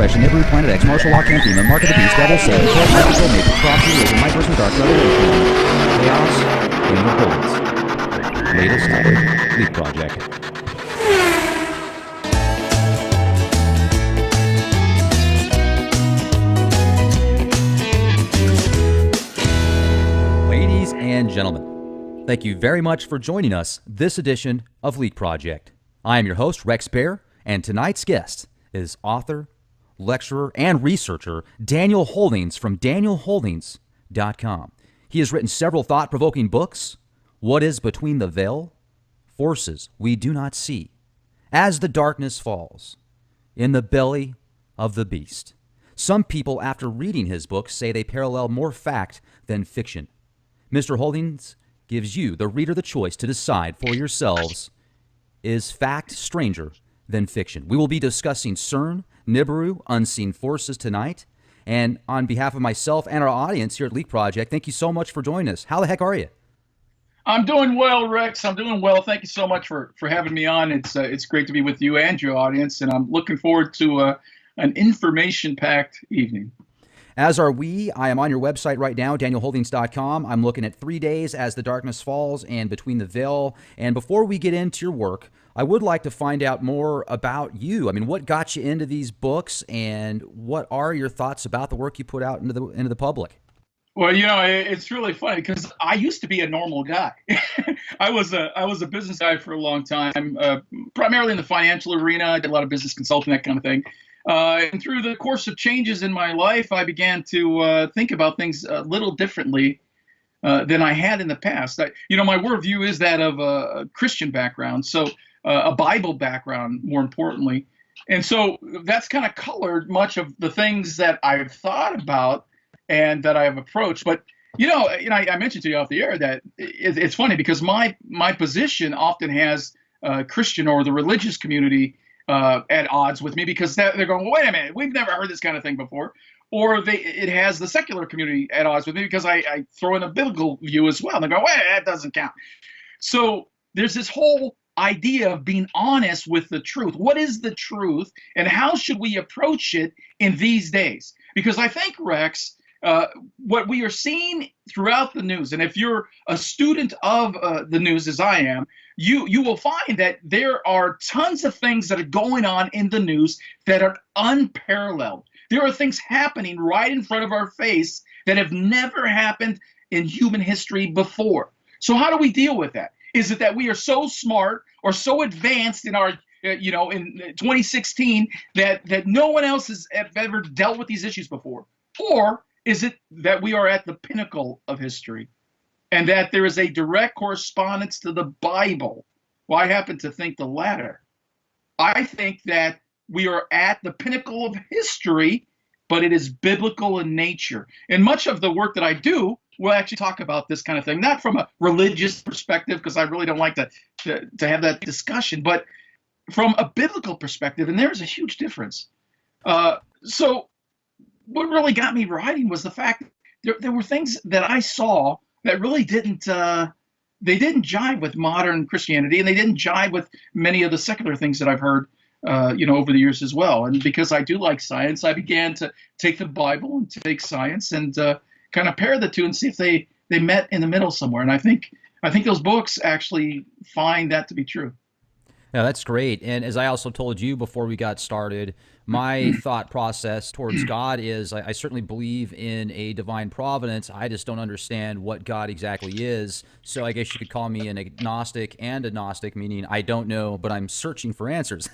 Direction, Nibiru, Planet X, Martial Law, Camp FEMA, Mark of the Beast, Devil, Satan, Cold, Microsoft, Matrix, Prophecy, Religion, Micros, Dark, Revelation, Chaos, Game of Holiness. Latest Leap Project. Ladies and gentlemen, thank you very much for joining us this edition of Leak Project. I am your host, Rex Bear, and tonight's guest is author, lecturer, and researcher Daniel Holdings from danielholdings.com. He has written several thought-provoking books: What is Between the Veil? Forces We Do Not See, As the Darkness Falls, In the Belly of the Beast. Some people, after reading his books, say they parallel more fact than fiction. Mr. Holdings gives you, the reader, the choice to decide for yourselves: is fact stranger than fiction? We will be discussing CERN, Nibiru, unseen forces tonight. And on behalf of myself and our audience here at Leak Project, thank you so much for joining us. How the heck are you? I'm doing well, Rex. I'm doing well. Thank you so much for having me on. It's great to be with you and your audience, and I'm looking forward to an information-packed evening. As are we. I am on your website right now, danielholdings.com. I'm looking at 3 days, As the Darkness Falls, and Between the Veil. And before we get into your work, I would like to find out more about you. I mean, what got you into these books, and what are your thoughts about the work you put out into the public? Well, it's really funny because I used to be a normal guy. I was a business guy for a long time, primarily in the financial arena. I did a lot of business consulting, that kind of thing. And through the course of changes in my life, I began to think about things a little differently than I had in the past. My worldview is that of a Christian background, so a Bible background, more importantly. And so that's kind of colored much of the things that I've thought about and that I have approached. But, I mentioned to you off the air that it's funny because my position often has Christian or the religious community at odds with me, because they're going, well, wait a minute, we've never heard this kind of thing before. Or it has the secular community at odds with me because I throw in a biblical view as well. And they go, wait, that doesn't count. So there's this whole idea of being honest with the truth. What is the truth, and how should we approach it in these days? Because I think, Rex, what we are seeing throughout the news, and if you're a student of the news as I am, you will find that there are tons of things that are going on in the news that are unparalleled. There are things happening right in front of our face that have never happened in human history before. So how do we deal with that? Is it that we are so smart or so advanced in our, in 2016 that no one else has ever dealt with these issues before? Or is it that we are at the pinnacle of history and that there is a direct correspondence to the Bible? Well, I happen to think the latter. I think that we are at the pinnacle of history, but it is biblical in nature. And much of the work that I do will actually talk about this kind of thing, not from a religious perspective, because I really don't like to have that discussion, but from a biblical perspective, and there's a huge difference. So what really got me writing was the fact that there were things that I saw that really didn't jive with modern Christianity, and they didn't jive with many of the secular things that I've heard over the years as well. And because I do like science, I began to take the Bible and take science and kind of pair the two and see if they met in the middle somewhere. And I think those books actually find that to be true. Yeah, that's great. And as I also told you before we got started, my thought process towards God is I certainly believe in a divine providence. I just don't understand what God exactly is. So I guess you could call me an agnostic and a Gnostic, meaning I don't know, but I'm searching for answers.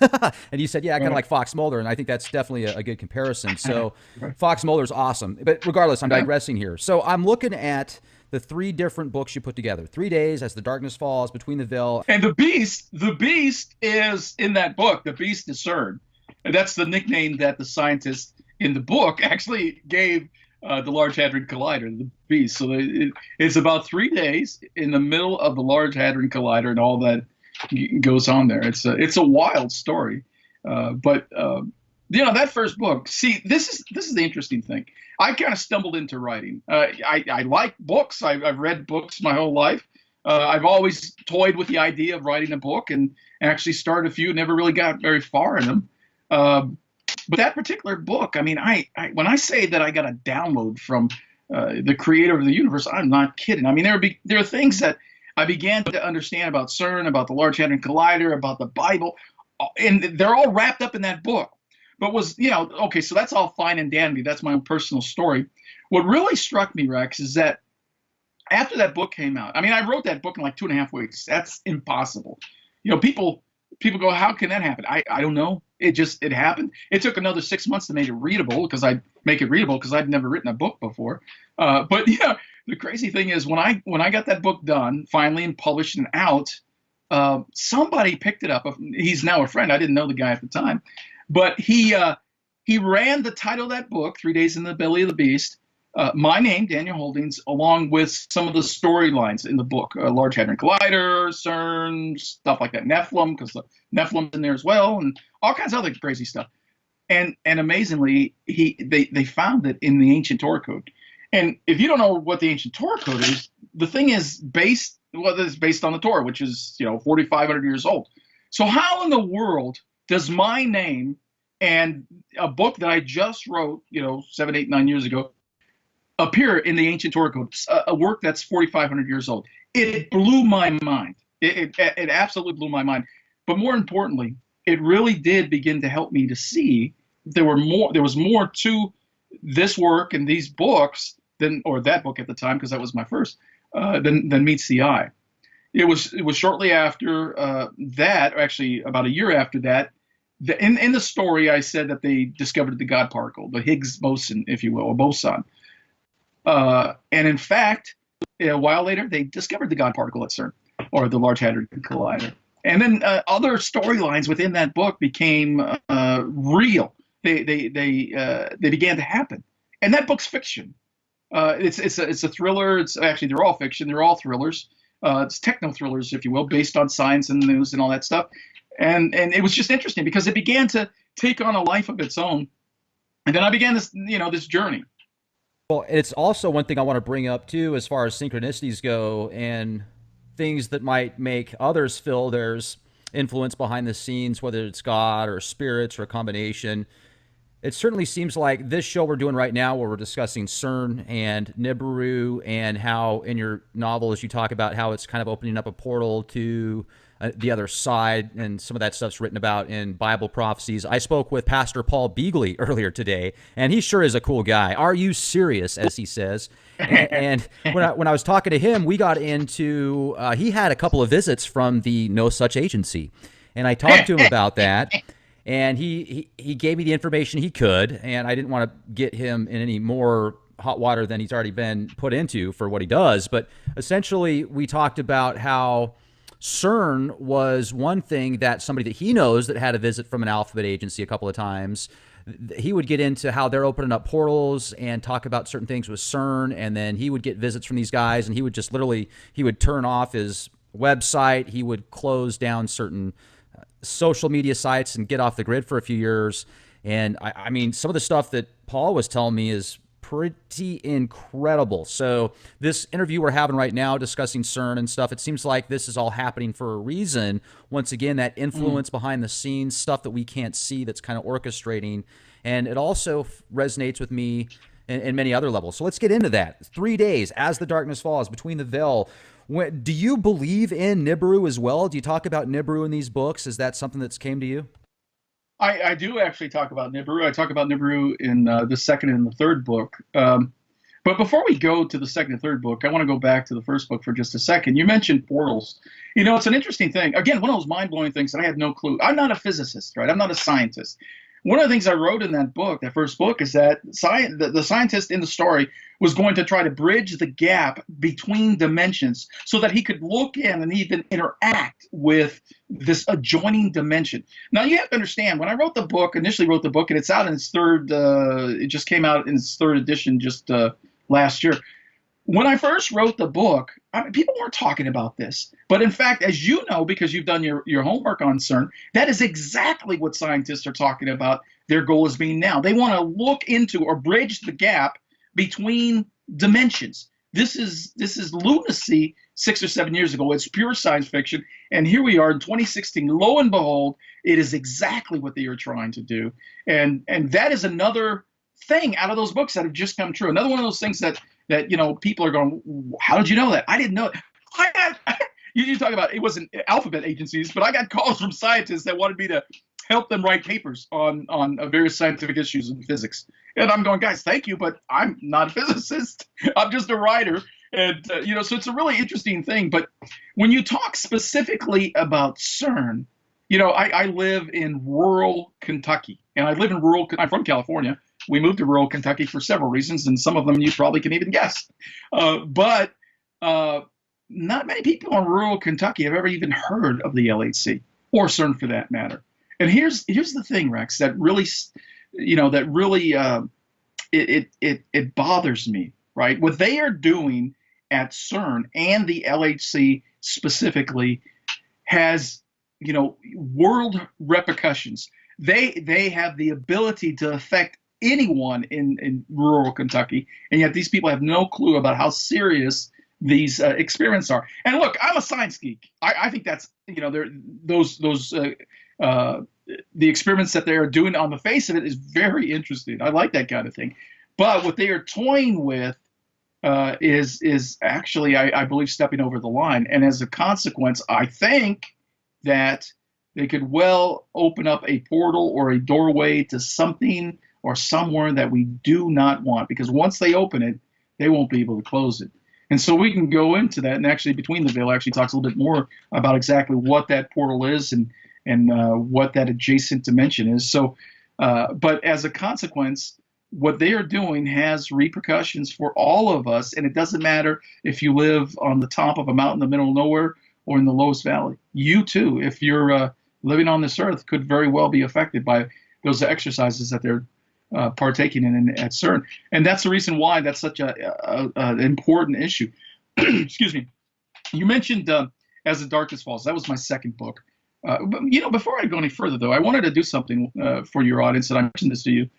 And you said, yeah, kind of like Fox Mulder. And I think that's definitely a good comparison. So Fox Mulder's awesome. But regardless, I'm digressing here. So I'm looking at the 3 different books you put together: 3 days, As the Darkness Falls, Between the Veil. And the beast is in that book. The beast is CERN. And that's the nickname that the scientist in the book actually gave the Large Hadron Collider, the beast. So it's about 3 days in the middle of the Large Hadron Collider and all that goes on there. It's a wild story. But that first book, see, this is the interesting thing. I kind of stumbled into writing. I like books. I've read books my whole life. I've always toyed with the idea of writing a book and actually started a few, never really got very far in them. But that particular book, I mean, when I say that I got a download from the creator of the universe, I'm not kidding. I mean, there are things that I began to understand about CERN, about the Large Hadron Collider, about the Bible, and they're all wrapped up in that book. But okay, so that's all fine and dandy. That's my own personal story. What really struck me, Rex, is that after that book came out, I mean, I wrote that book in like 2.5 weeks. That's impossible. People go, how can that happen? I don't know. It happened. It took another 6 months to make it readable because I'd never written a book before. But yeah, the crazy thing is when I got that book done finally and published and out, somebody picked it up. He's now a friend. I didn't know the guy at the time, but he ran the title of that book, 3 Days in the Belly of the Beast. My name, Daniel Holdings, along with some of the storylines in the book, Large Hadron Collider, CERN, stuff like that, Nephilim, because the Nephilim's in there as well, and all kinds of other crazy stuff. And amazingly, they found it in the ancient Torah code. And if you don't know what the ancient Torah code is, the thing is based on the Torah, which is 4,500 years old. So how in the world does my name and a book that I just wrote, 7, 8, 9 years ago, appear in the ancient Torah code, a work that's 4,500 years old? It blew my mind. It absolutely blew my mind. But more importantly, it really did begin to help me to see there was more to this work and these books or that book at the time, because that was my first, than meets the eye. It was shortly after that, or actually about a year after that. In the story, I said that they discovered the God particle, the Higgs boson, if you will, or boson. And in fact, a while later, they discovered the God particle at CERN, or the Large Hadron Collider. And then other storylines within that book became real. They began to happen. And that book's fiction. It's a thriller. It's actually, they're all fiction. They're all thrillers. It's techno thrillers, if you will, based on science and news and all that stuff. And it was just interesting because it began to take on a life of its own. And then I began this journey. Well, it's also one thing I want to bring up too, as far as synchronicities go and things that might make others feel there's influence behind the scenes, whether it's God or spirits or a combination. It certainly seems like this show we're doing right now, where we're discussing CERN and Nibiru, and how in your novel, as you talk about how it's kind of opening up a portal to the other side, and some of that stuff's written about in Bible prophecies. I spoke with Pastor Paul Beagley earlier today, and he sure is a cool guy. Are you serious, as he says? And when I was talking to him, we got into, he had a couple of visits from the No Such Agency, and I talked to him about that. And he gave me the information he could, and I didn't want to get him in any more hot water than he's already been put into for what he does. But essentially, we talked about how CERN was one thing that somebody that he knows that had a visit from an alphabet agency a couple of times. He would get into how they're opening up portals and talk about certain things with CERN, and then he would get visits from these guys, and he would just literally, he would turn off his website, he would close down certain social media sites and get off the grid for a few years. And I mean, some of the stuff that Paul was telling me is pretty incredible. So this interview we're having right now discussing CERN and stuff, it seems like this is all happening for a reason. Once again, that influence behind the scenes, stuff that we can't see, that's kind of orchestrating. And it also resonates with me in many other levels. So let's get into that. 3 days, as the darkness falls, between the veil. Do you believe in Nibiru as well? Do you talk about Nibiru in these books? Is that something that's came to you? I do actually talk about Nibiru. I talk about Nibiru in the second and the third book. But before we go to the second and third book, I want to go back to the first book for just a second. You mentioned portals. It's an interesting thing. Again, one of those mind-blowing things that I had no clue. I'm not a physicist, right? I'm not a scientist. One of the things I wrote in that book, that first book, is that the scientist in the story was going to try to bridge the gap between dimensions so that he could look in and even interact with this adjoining dimension. Now, you have to understand, when I initially wrote the book, and it's out in its it just came out in its third edition just last year. When I first wrote the book, people weren't talking about this. But in fact, as you know, because you've done your homework on CERN, that is exactly what scientists are talking about their goal as being now. They want to look into or bridge the gap between dimensions. This is lunacy 6 or 7 years ago. It's pure science fiction. And here we are in 2016. Lo and behold, it is exactly what they are trying to do. And that is another thing out of those books that have just come true. Another one of those things that people are going, how did you know that? I didn't know it. You talk about, it wasn't alphabet agencies, but I got calls from scientists that wanted me to help them write papers on various scientific issues in physics. And I'm going, guys, thank you, but I'm not a physicist. I'm just a writer. And, so it's a really interesting thing. But when you talk specifically about CERN, I live in rural Kentucky. And I'm from California. We moved to rural Kentucky for several reasons, and some of them you probably can even guess. But not many people in rural Kentucky have ever even heard of the LHC or CERN for that matter. And here's the thing, Rex, that really, it bothers me, right? What they are doing at CERN and the LHC specifically has, world repercussions. They have the ability to affect anyone in rural Kentucky, and yet these people have no clue about how serious these experiments are. And look, I'm a science geek. I think that's, the experiments that they are doing on the face of it is very interesting. I like that kind of thing. But what they are toying with is actually, I believe, stepping over the line. And as a consequence, I think that they could well open up a portal or a doorway to something or somewhere that we do not want. Because once they open it, they won't be able to close it. And so we can go into that, and actually Between the Veil actually talks a little bit more about exactly what that portal is and what that adjacent dimension is. So, but as a consequence, what they are doing has repercussions for all of us, and it doesn't matter if you live on the top of a mountain in the middle of nowhere or in the lowest valley. You too, if you're living on this earth, could very well be affected by those exercises that they're partaking in at CERN. And that's the reason why that's such an important issue. Excuse me. You mentioned As the Darkness Falls. That was my second book. But, before I go any further, though, I wanted to do something for your audience, and I mentioned this to you.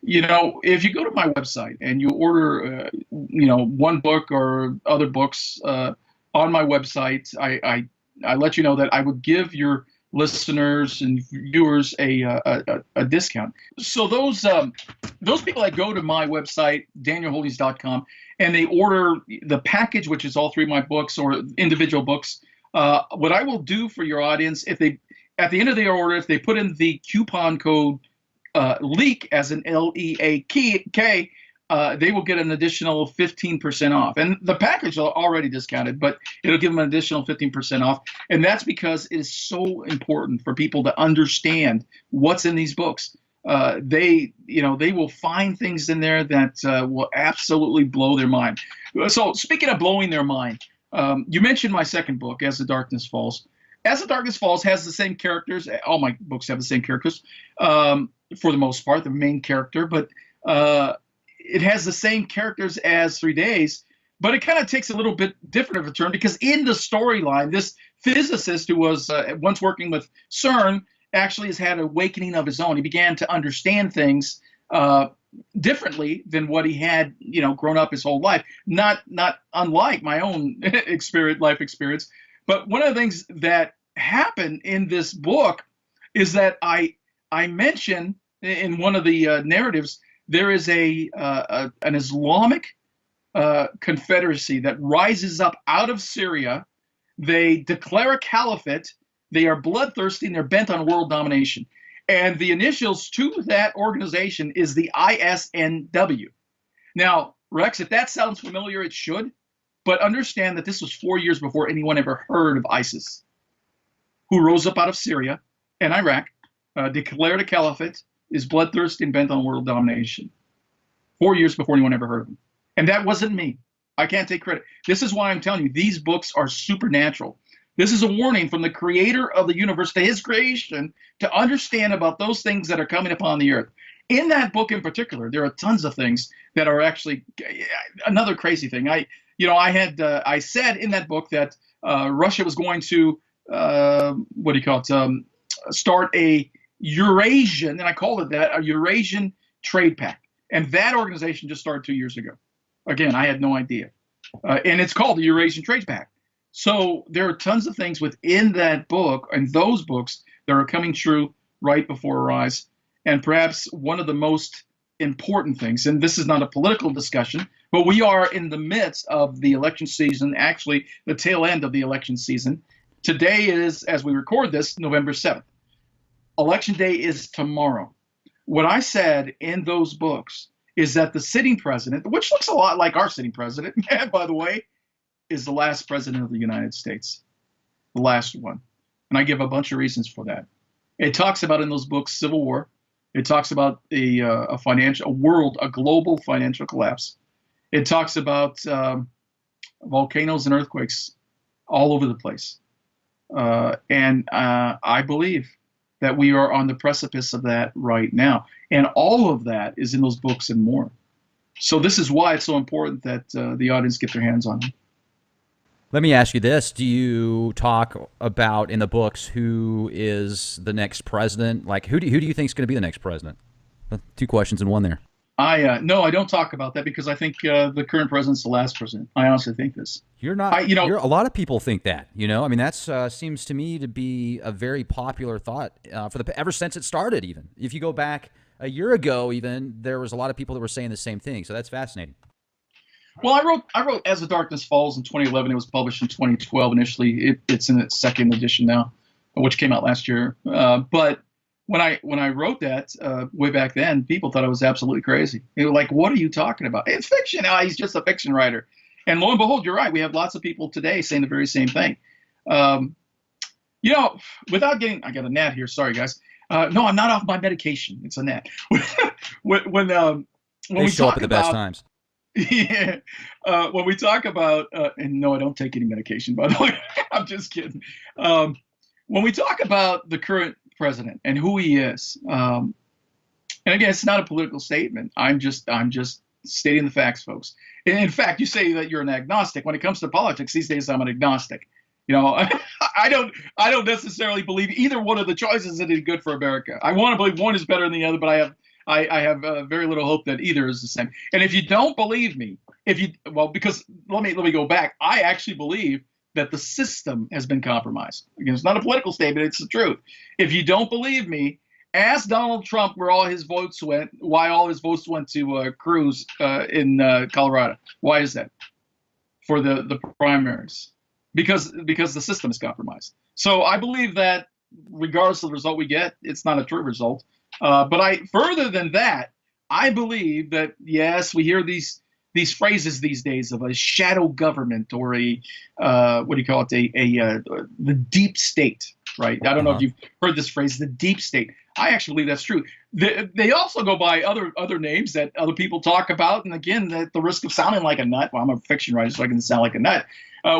If you go to my website and you order, one book or other books on my website, I let you know that I would give your listeners and viewers a discount. So those people that go to my website, danielholdies.com, and they order the package, which is all three of my books or individual books, what I will do for your audience, if they, at the end of their order, if they put in the coupon code LEAK, as in LEAK, they will get an additional 15% off. And the package is already discounted, but it'll give them an additional 15% off. And that's because it is so important for people to understand what's in these books. They will find things in there that will absolutely blow their mind. So speaking of blowing their mind, you mentioned my second book, As the Darkness Falls. As the Darkness Falls has the same characters. All my books have the same characters for the most part, the main character. But it has the same characters as 3 Days, but it kind of takes a little bit different of a turn because in the storyline, this physicist who was once working with CERN actually has had an awakening of his own. He began to understand things differently than what he had, grown up his whole life. Not unlike my own life experience. But one of the things that happened in this book is that I mention in one of the narratives, there is an Islamic confederacy that rises up out of Syria. They declare a caliphate. They are bloodthirsty and they're bent on world domination. And the initials to that organization is the ISNW. Now, Rex, if that sounds familiar, it should. But understand that this was 4 years before anyone ever heard of ISIS, who rose up out of Syria and Iraq, declared a caliphate, is bloodthirsty and bent on world domination. 4 years before anyone ever heard of them. And that wasn't me. I can't take credit. This is why I'm telling you, these books are supernatural. This is a warning from the creator of the universe to his creation to understand about those things that are coming upon the earth. In that book in particular, there are tons of things that are actually another crazy thing. I said in that book that Russia was going to, start a Eurasian, and I called it that, a Eurasian trade pact. And that organization just started 2 years ago. Again, I had no idea. And it's called the Eurasian Trade Pact. So there are tons of things within that book and those books that are coming true right before our eyes. And perhaps one of the most important things, and this is not a political discussion, but we are in the midst of the election season, actually the tail end of the election season. Today is, as we record this, November 7th. Election day is tomorrow. What I said in those books is that the sitting president, which looks a lot like our sitting president, by the way, is the last president of the United States, the last one. And I give a bunch of reasons for that. It talks about in those books civil war. It talks about a global financial collapse. It talks about volcanoes and earthquakes all over the place. And I believe that we are on the precipice of that right now. And all of that is in those books and more. So this is why it's so important that the audience get their hands on them. Let me ask you this. Do you talk about in the books who is the next president? Like, who do you think is going to be the next president? Two questions in one there. No, I don't talk about that because I think the current president's the last president. I honestly think this. You're not. A lot of people think that. I mean, that seems to me to be a very popular thought ever since it started. Even if you go back a year ago, even there was a lot of people that were saying the same thing. So that's fascinating. Well, I wrote As the Darkness Falls in 2011. It was published in 2012 initially. It's in its second edition now, which came out last year. But when I wrote that way back then, people thought I was absolutely crazy. They were like, "What are you talking about? It's fiction. He's just a fiction writer." And lo and behold, you're right. We have lots of people today saying the very same thing. Without getting, I got a gnat here. Sorry, guys. No, I'm not off my medication. It's a gnat. when they we show talk up at the about, best times. Yeah. When we talk about, and no, I don't take any medication, by the way. I'm just kidding. When we talk about the current president and who he is, and again, it's not a political statement. I'm just stating the facts, folks. In fact, you say that you're an agnostic. When it comes to politics these days, I'm an agnostic. I don't necessarily believe either one of the choices is good for America. I want to believe one is better than the other, but I have very little hope that either is the same. And if you don't believe me, because let me go back. I actually believe that the system has been compromised. Again, it's not a political statement; it's the truth. If you don't believe me, ask Donald Trump why all his votes went to Cruz in Colorado. Why is that? For the primaries, because the system is compromised. So I believe that regardless of the result we get, it's not a true result. But further than that, I believe that, yes, we hear these phrases these days of a shadow government or the deep state, right? I don't know if you've heard this phrase, the deep state. I actually believe that's true. They also go by other names that other people talk about. And again, at the risk of sounding like a nut, well, I'm a fiction writer, so I can sound like a nut.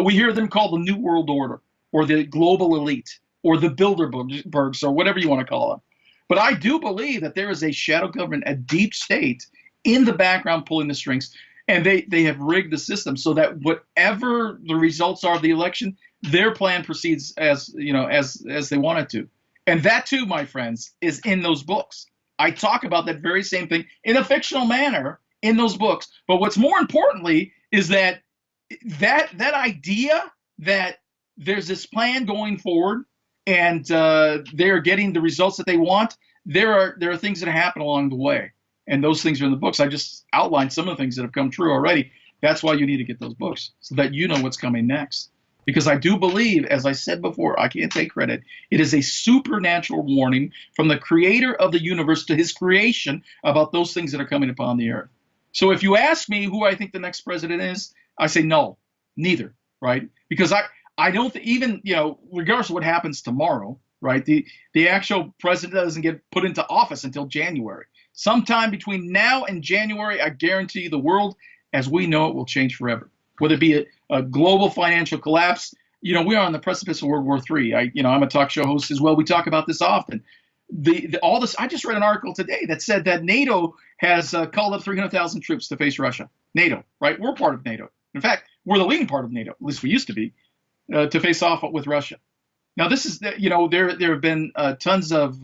We hear them called the New World Order or the global elite or the Bilderbergs or whatever you want to call them. But I do believe that there is a shadow government, a deep state in the background pulling the strings, and they have rigged the system so that whatever the results are of the election, their plan proceeds as they want it to. And that too, my friends, is in those books. I talk about that very same thing in a fictional manner in those books. But what's more importantly is that idea that there's this plan going forward and they're getting the results that they want. There are things that happen along the way, and those things are in the books. I just outlined some of the things that have come true already. That's why you need to get those books so that you know what's coming next. Because I do believe, as I said before, I can't take credit. It is a supernatural warning from the creator of the universe to his creation about those things that are coming upon the earth. So if you ask me who I think the next president is, I say no, neither, right? Because I don't even, regardless of what happens tomorrow, right? The actual president doesn't get put into office until January. Sometime between now and January, I guarantee you the world as we know it will change forever. Whether it be a global financial collapse, we are on the precipice of World War III. I'm a talk show host as well. We talk about this often. All this. I just read an article today that said that NATO has called up 300,000 troops to face Russia. NATO, right? We're part of NATO. In fact, we're the leading part of NATO. At least we used to be, to face off with Russia. Now, this is, there have been tons of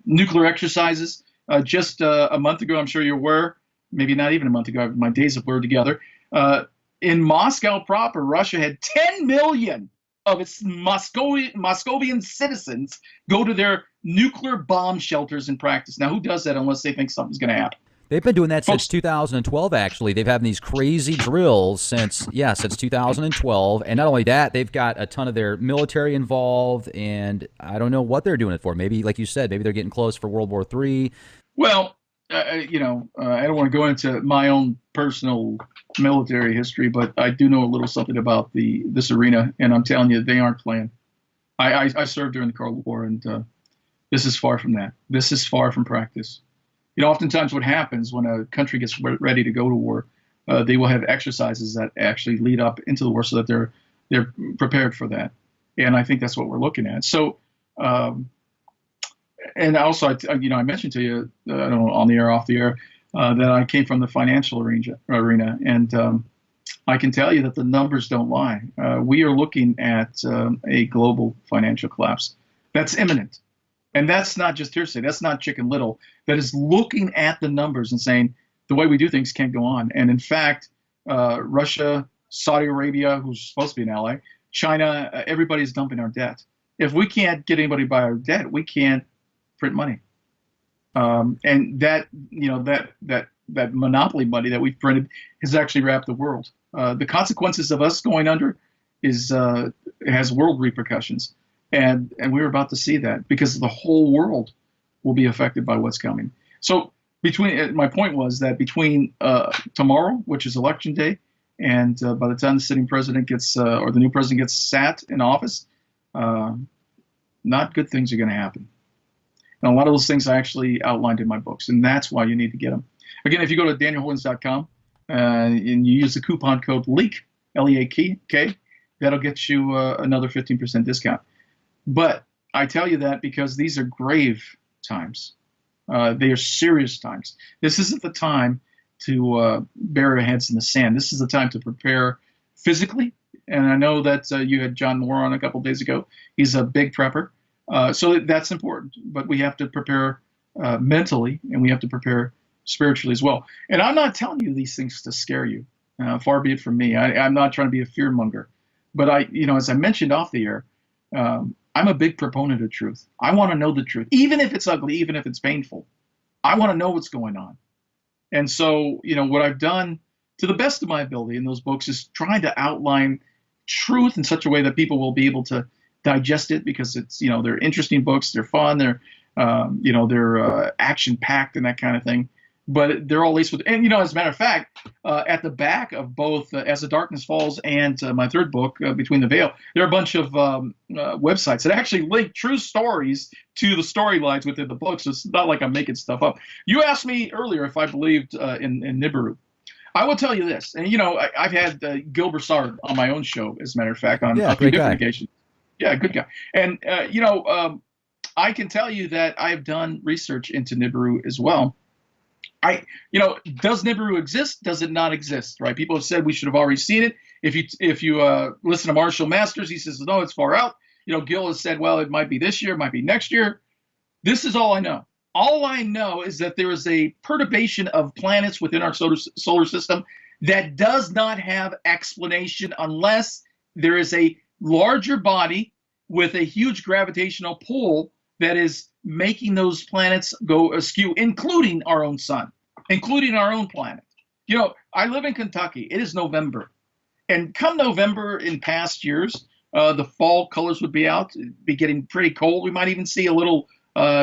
nuclear exercises. Just a month ago, I'm sure you're aware. Maybe not even a month ago. My days have blurred together. In Moscow proper, Russia had 10 million of its Moscovian citizens go to their nuclear bomb shelters in practice. Now, who does that unless they think something's going to happen? They've been doing that Folks, since 2012, actually. They've had these crazy drills since 2012. And not only that, they've got a ton of their military involved, and I don't know what they're doing it for. Maybe, like you said, maybe they're getting close for World War III. well, I don't want to go into my own personal military history, but I do know a little something about this arena, and I'm telling you, they aren't playing. I served during the Cold War, and this is far from that. This is far from practice. Oftentimes what happens when a country gets ready to go to war, they will have exercises that actually lead up into the war so that they're prepared for that. And I think that's what we're looking at. So, and also, I mentioned to you, I don't know, on the air, off the air, that I came from the financial arena. And I can tell you that the numbers don't lie. We are looking at a global financial collapse that's imminent. And that's not just hearsay. That's not Chicken Little. That is looking at the numbers and saying the way we do things can't go on. And in fact, Russia, Saudi Arabia, who's supposed to be an ally, China, everybody's dumping our debt. If we can't get anybody to buy our debt, we can't print money. And that monopoly money that we've printed has actually wrapped the world. The consequences of us going under has world repercussions. And we're about to see that because the whole world will be affected by what's coming. So my point was that between tomorrow, which is election day, and by the time the sitting president gets or the new president gets sat in office, not good things are going to happen. And a lot of those things I actually outlined in my books, and that's why you need to get them. Again, if you go to danielholdings.com and you use the coupon code LEAK, L-E-A-K, that'll get you another 15% discount. But I tell you that because these are grave times. They are serious times. This isn't the time to bury our heads in the sand. This is the time to prepare physically. And I know that you had John Moore on a couple of days ago. He's a big prepper. So that's important. But we have to prepare mentally, and we have to prepare spiritually as well. And I'm not telling you these things to scare you. Far be it from me. I'm not trying to be a fear monger. But as I mentioned off the air, I'm a big proponent of truth. I want to know the truth, even if it's ugly, even if it's painful. I want to know what's going on. And so, what I've done to the best of my ability in those books is trying to outline truth in such a way that people will be able to digest it because it's, they're interesting books, they're fun, they're action packed and that kind of thing. But they're all laced with, and as a matter of fact, at the back of both As the Darkness Falls and my third book, Between the Veil, there are a bunch of websites that actually link true stories to the storylines within the books. So it's not like I'm making stuff up. You asked me earlier if I believed in Nibiru. I will tell you this, and I've had Gil Broussard on my own show, as a matter of fact, on a few different occasions. Yeah, good guy. And I can tell you that I've done research into Nibiru as well. Does Nibiru exist? Does it not exist? Right? People have said we should have already seen it. If you listen to Marshall Masters, he says no, it's far out. Gil has said, well, it might be this year, it might be next year. This is all I know. All I know is that there is a perturbation of planets within our solar system that does not have explanation unless there is a larger body with a huge gravitational pull that is making those planets go askew, including our own sun, including our own planet. I live in Kentucky. It is November. And come November in past years, the fall colors would be out, be getting pretty cold. We might even see a little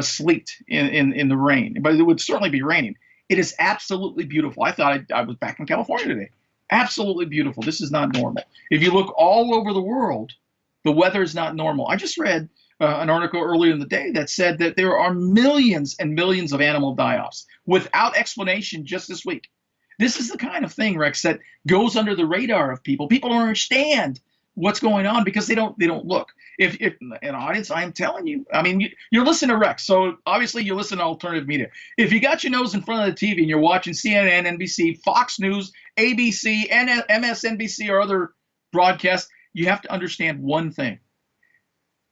sleet in the rain, but it would certainly be raining. It is absolutely beautiful. I thought I was back in California today. Absolutely beautiful. This is not normal. If you look all over the world, the weather is not normal. I just read an article earlier in the day that said that there are millions and millions of animal die-offs without explanation just this week. This is the kind of thing, Rex, that goes under the radar of people. People don't understand what's going on because they don't look. If an audience, I am telling you, you're listening to Rex, so obviously you listen to alternative media. If you got your nose in front of the TV and you're watching CNN, NBC, Fox News, ABC, MSNBC, or other broadcasts, you have to understand one thing.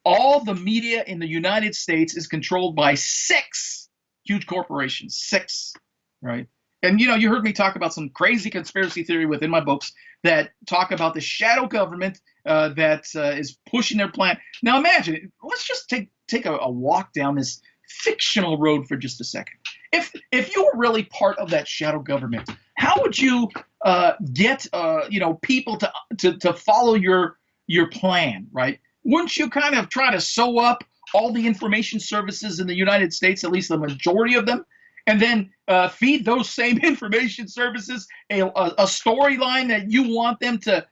All the media in the United States is controlled by 6 huge corporations. 6, right? And you heard me talk about some crazy conspiracy theory within my books that talk about the shadow government that is pushing their plan. Now imagine, let's just take a walk down this fictional road for just a second. If you were really part of that shadow government, how would you get people to follow your plan, right? Wouldn't you kind of try to sew up all the information services in the United States, at least the majority of them, and then feed those same information services a storyline that you want them to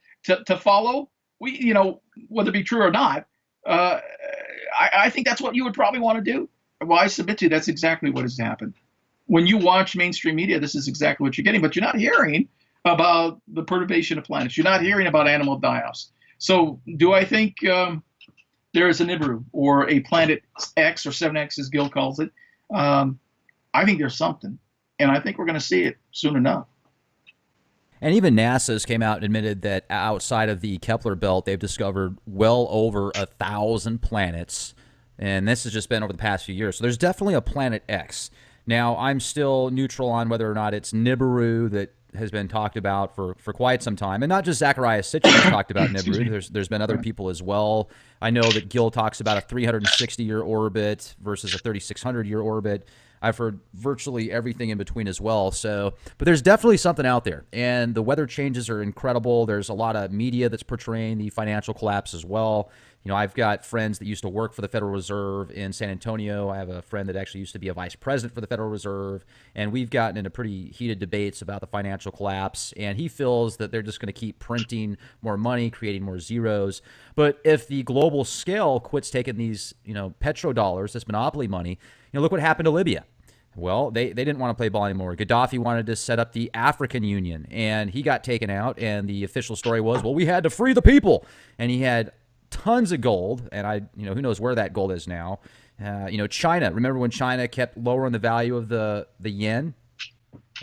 follow? Whether it be true or not, I think that's what you would probably want to do. Well, I submit to you that's exactly what has happened. When you watch mainstream media, this is exactly what you're getting, but you're not hearing about the perturbation of planets. You're not hearing about animal die-offs. So do I think there is a Nibiru or a planet X or 7X, as Gil calls it? I think there's something, and I think we're going to see it soon enough. And even NASA's came out and admitted that outside of the Kepler belt, they've discovered well over 1,000 planets. And this has just been over the past few years. So there's definitely a planet X. Now, I'm still neutral on whether or not it's Nibiru that has been talked about for quite some time. And not just Zacharias Sitchin has talked about Nibiru. There's been other people as well. I know that Gil talks about a 360-year orbit versus a 3,600-year orbit. I've heard virtually everything in between as well. So, but there's definitely something out there, and the weather changes are incredible. There's a lot of media that's portraying the financial collapse as well. I've got friends that used to work for the Federal Reserve in San Antonio. I have a friend that actually used to be a vice president for the Federal Reserve, and we've gotten into pretty heated debates about the financial collapse, and he feels that they're just going to keep printing more money, creating more zeros. But if the global scale quits taking these, petrodollars, this monopoly money, look what happened to Libya. Well, they didn't want to play ball anymore. Gaddafi wanted to set up the African Union, and he got taken out, and the official story was, well, we had to free the people. And he had tons of gold, and who knows where that gold is now. China, remember when China kept lowering the value of the yen?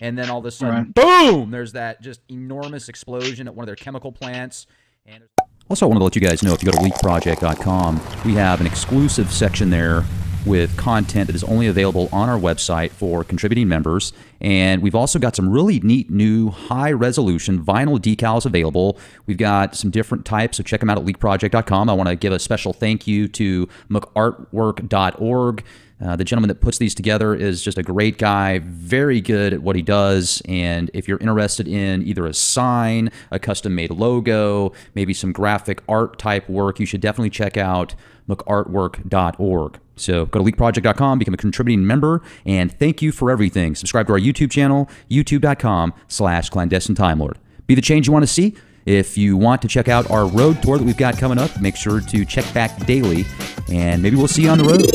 And then all of a sudden, boom, there's that just enormous explosion at one of their chemical plants. And also, I want to let you guys know, if you go to leakproject.com, we have an exclusive section there with content that is only available on our website for contributing members. And we've also got some really neat new high-resolution vinyl decals available. We've got some different types, so check them out at leakproject.com. I want to give a special thank you to mcartwork.org. The gentleman that puts these together is just a great guy, very good at what he does. And if you're interested in either a sign, a custom-made logo, maybe some graphic art type work, you should definitely check out mcartwork.org. So go to leakproject.com, become a contributing member, and thank you for everything. Subscribe to our YouTube channel, youtube.com/clandestine Time Lord. Be the change you want to see. If you want to check out our road tour that we've got coming up, make sure to check back daily, and maybe we'll see you on the road.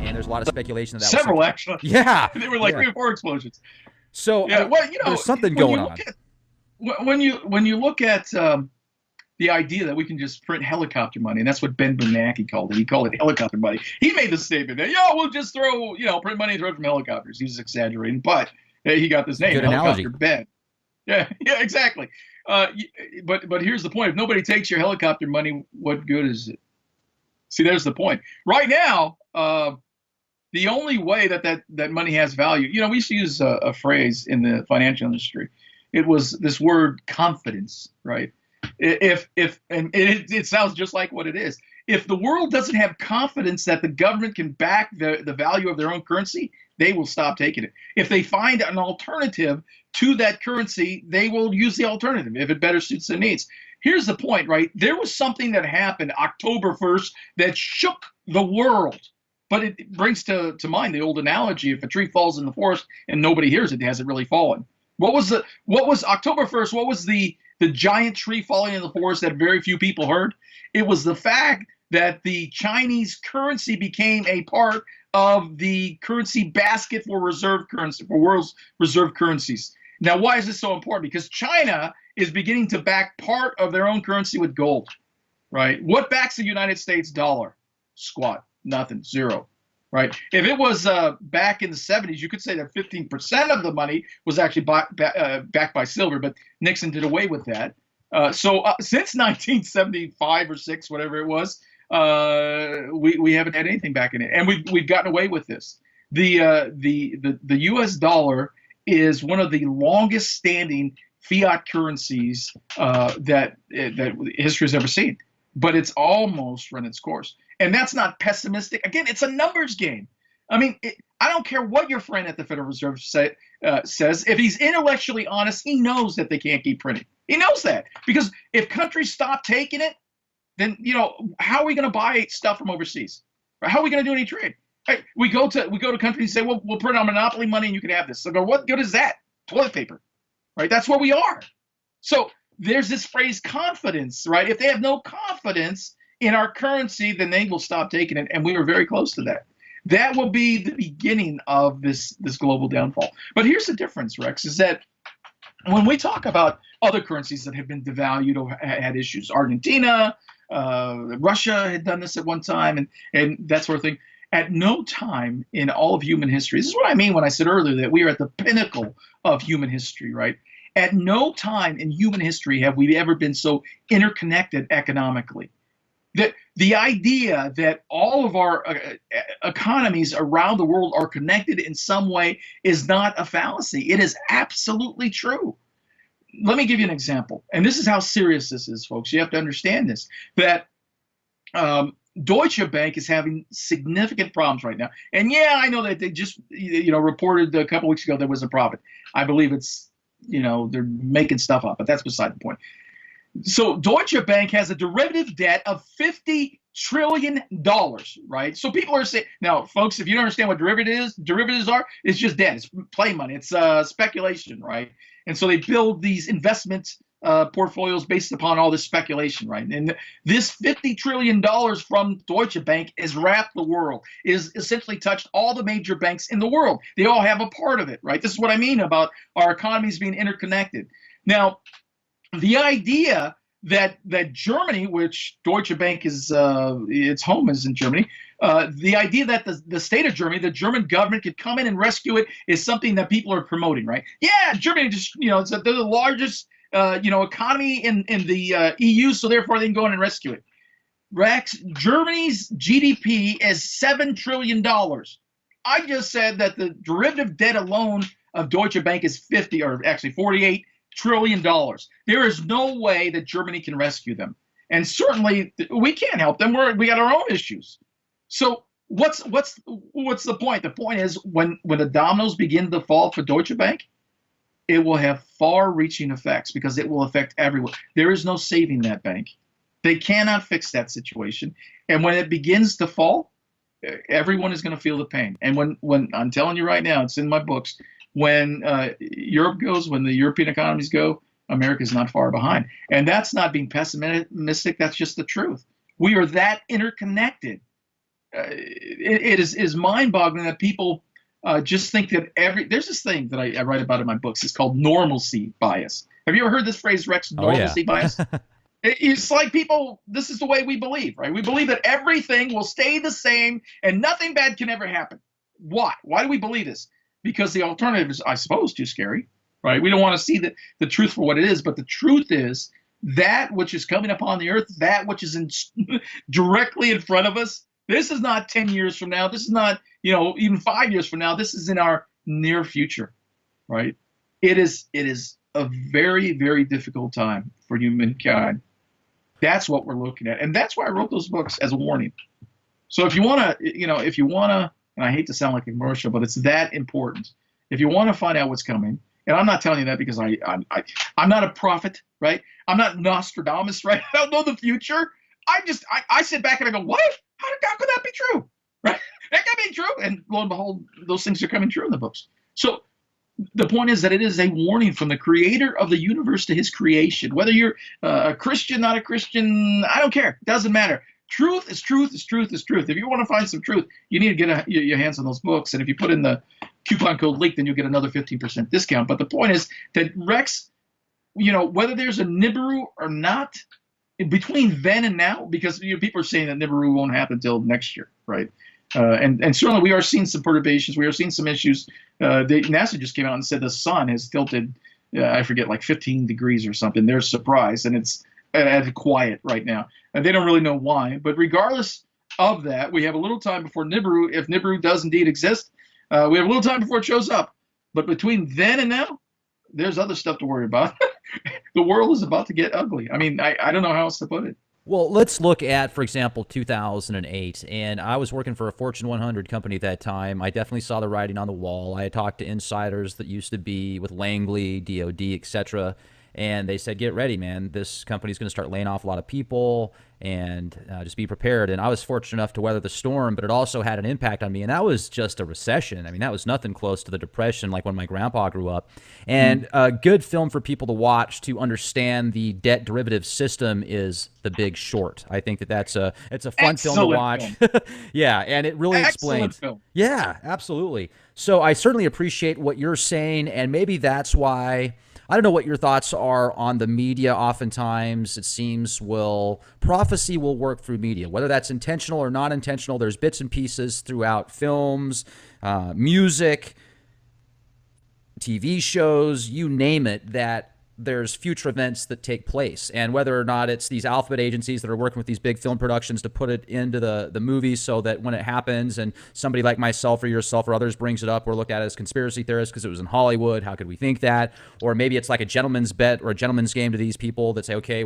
And there's a lot of speculation that several actually. Yeah, they were like 3 or 4 explosions. So there's something going on. When you look at the idea that we can just print helicopter money, and that's what Ben Bernanke called it. He called it helicopter money. He made the statement that, we'll just throw, print money and throw it from helicopters. He was exaggerating, but he got this name, good helicopter analogy. Ben. Yeah, exactly. But here's the point. If nobody takes your helicopter money, what good is it? See, there's the point. Right now, the only way that money has value, we used to use a phrase in the financial industry. It was this word confidence, right? It sounds just like what it is. If the world doesn't have confidence that the government can back the value of their own currency, they will stop taking it. If they find an alternative to that currency, they will use the alternative if it better suits their needs. Here's the point, right? There was something that happened October 1st that shook the world. But it brings to mind the old analogy: if a tree falls in the forest and nobody hears it, has it really fallen? What was October 1st? What was the giant tree falling in the forest that very few people heard? It was the fact that the Chinese currency became a part of the currency basket for world's reserve currencies. Now, why is this so important? Because China is beginning to back part of their own currency with gold, right? What backs the United States dollar? Squat, nothing, zero. Right. If it was back in the 70s, you could say that 15% of the money was actually backed by silver, but Nixon did away with that. So since 1975 or 6, whatever it was, we haven't had anything back in it, and we've gotten away with this. The U.S. dollar is one of the longest standing fiat currencies that history has ever seen, but it's almost run its course. And that's not pessimistic. Again, it's a numbers game. I mean, I don't care what your friend at the Federal Reserve says. If he's intellectually honest, he knows that they can't keep printing. He knows that, because if countries stop taking it, then how are we going to buy stuff from overseas? How are we going to do any trade? Hey, we go to countries and say, well, we'll print our monopoly money and you can have this. So go, what good is that? Toilet paper, right? That's where we are. So there's this phrase confidence, right? If they have no confidence in our currency, then they will stop taking it. And we were very close to that. That will be the beginning of this global downfall. But here's the difference, Rex, is that when we talk about other currencies that have been devalued or had issues, Argentina, Russia had done this at one time, and that sort of thing. At no time in all of human history, this is what I mean when I said earlier that we are at the pinnacle of human history, right? At no time in human history have we ever been so interconnected economically. The idea that all of our economies around the world are connected in some way is not a fallacy. It is absolutely true. Let me give you an example. And this is how serious this is, folks. You have to understand this, that Deutsche Bank is having significant problems right now. And yeah, I know that they just reported a couple weeks ago there was a profit. I believe it's, they're making stuff up, but that's beside the point. So Deutsche Bank has a derivative debt of $50 trillion, right? So people are saying, now, folks, if you don't understand what derivatives are, it's just debt. It's play money. It's speculation, right? And so they build these investment portfolios based upon all this speculation, right? And this $50 trillion from Deutsche Bank has wrapped the world, is essentially touched all the major banks in the world. They all have a part of it, right? This is what I mean about our economies being interconnected. Now, the idea that Germany, which Deutsche Bank is its home is in Germany, the idea that the state of Germany, the German government, could come in and rescue it is something that people are promoting, right? Yeah, Germany just they're the largest economy in the EU, so therefore they can go in and rescue it. Rex, Germany's GDP is $7 trillion. I just said that the derivative debt alone of Deutsche Bank is 50, or actually $48 trillion. There is no way that Germany can rescue them, and certainly we can't help them. We got our own issues. So what's the point? The point is when the dominoes begin to fall for Deutsche Bank, it will have far-reaching effects because it will affect everyone. There is no saving that bank. They cannot fix that situation, and when it begins to fall, everyone is going to feel the pain. And when I'm telling you right now, it's in my books. When Europe goes, when the European economies go, America is not far behind. And that's not being pessimistic. That's just the truth. We are that interconnected. It is mind-boggling that people just think that there's this thing that I write about in my books. It's called normalcy bias. Have you ever heard this phrase, Rex, normalcy bias? It's like people, this is the way we believe, right? We believe that everything will stay the same and nothing bad can ever happen. Why? Why do we believe this? Because the alternative is, I suppose, too scary, right? We don't want to see the truth for what it is, but the truth is that which is coming upon the earth, that which is directly in front of us, this is not 10 years from now. This is not, even 5 years from now. This is in our near future, right? It is a very, very difficult time for humankind. That's what we're looking at. And that's why I wrote those books as a warning. So if you want to, and I hate to sound like a commercial, but it's that important. If you want to find out what's coming, and I'm not telling you that because I'm not a prophet, right? I'm not Nostradamus, right? I don't know the future. I sit back and I go, what? How could that be true? Right? That can't be true. And lo and behold, those things are coming true in the books. So the point is that it is a warning from the creator of the universe to his creation. Whether you're a Christian, not a Christian, I don't care. It doesn't matter. Truth is truth is truth is truth. If you want to find some truth, you need to get your hands on those books. And if you put in the coupon code LEAK, then you'll get another 15% discount. But the point is that Rex, whether there's a Nibiru or not, between then and now, because people are saying that Nibiru won't happen until next year, right? And certainly we are seeing some perturbations. We are seeing some issues. NASA just came out and said the sun has tilted, I forget, like 15 degrees or something. They're surprised, and it's at quiet right now. And they don't really know why. But regardless of that, we have a little time before Nibiru, if Nibiru does indeed exist. We have a little time before it shows up, but between then and now, there's other stuff to worry about. The world is about to get ugly. I mean, I don't know how else to put it. Well, let's look at, for example, 2008. And I was working for a Fortune 100 company at that time. I definitely saw the writing on the wall. I had talked to insiders that used to be with Langley, DOD, etc. And they said, get ready, man. This company's going to start laying off a lot of people, and just be prepared. And I was fortunate enough to weather the storm, but it also had an impact on me. And that was just a recession. I mean, that was nothing close to the Depression like when my grandpa grew up. And a good film for people to watch to understand the debt derivative system is The Big Short. I think it's a fun film to watch. Yeah, and it really explains. Film. Yeah, absolutely. So I certainly appreciate what you're saying, and maybe that's why. I don't know what your thoughts are on the media. Oftentimes, it seems prophecy will work through media, whether that's intentional or not intentional. There's bits and pieces throughout films, music, TV shows, you name it, that there's future events that take place. And whether or not it's these alphabet agencies that are working with these big film productions to put it into the movies so that when it happens and somebody like myself or yourself or others brings it up, we're looked at as conspiracy theorists because it was in Hollywood. How could we think that? Or maybe it's like a gentleman's bet or a gentleman's game to these people that say, okay,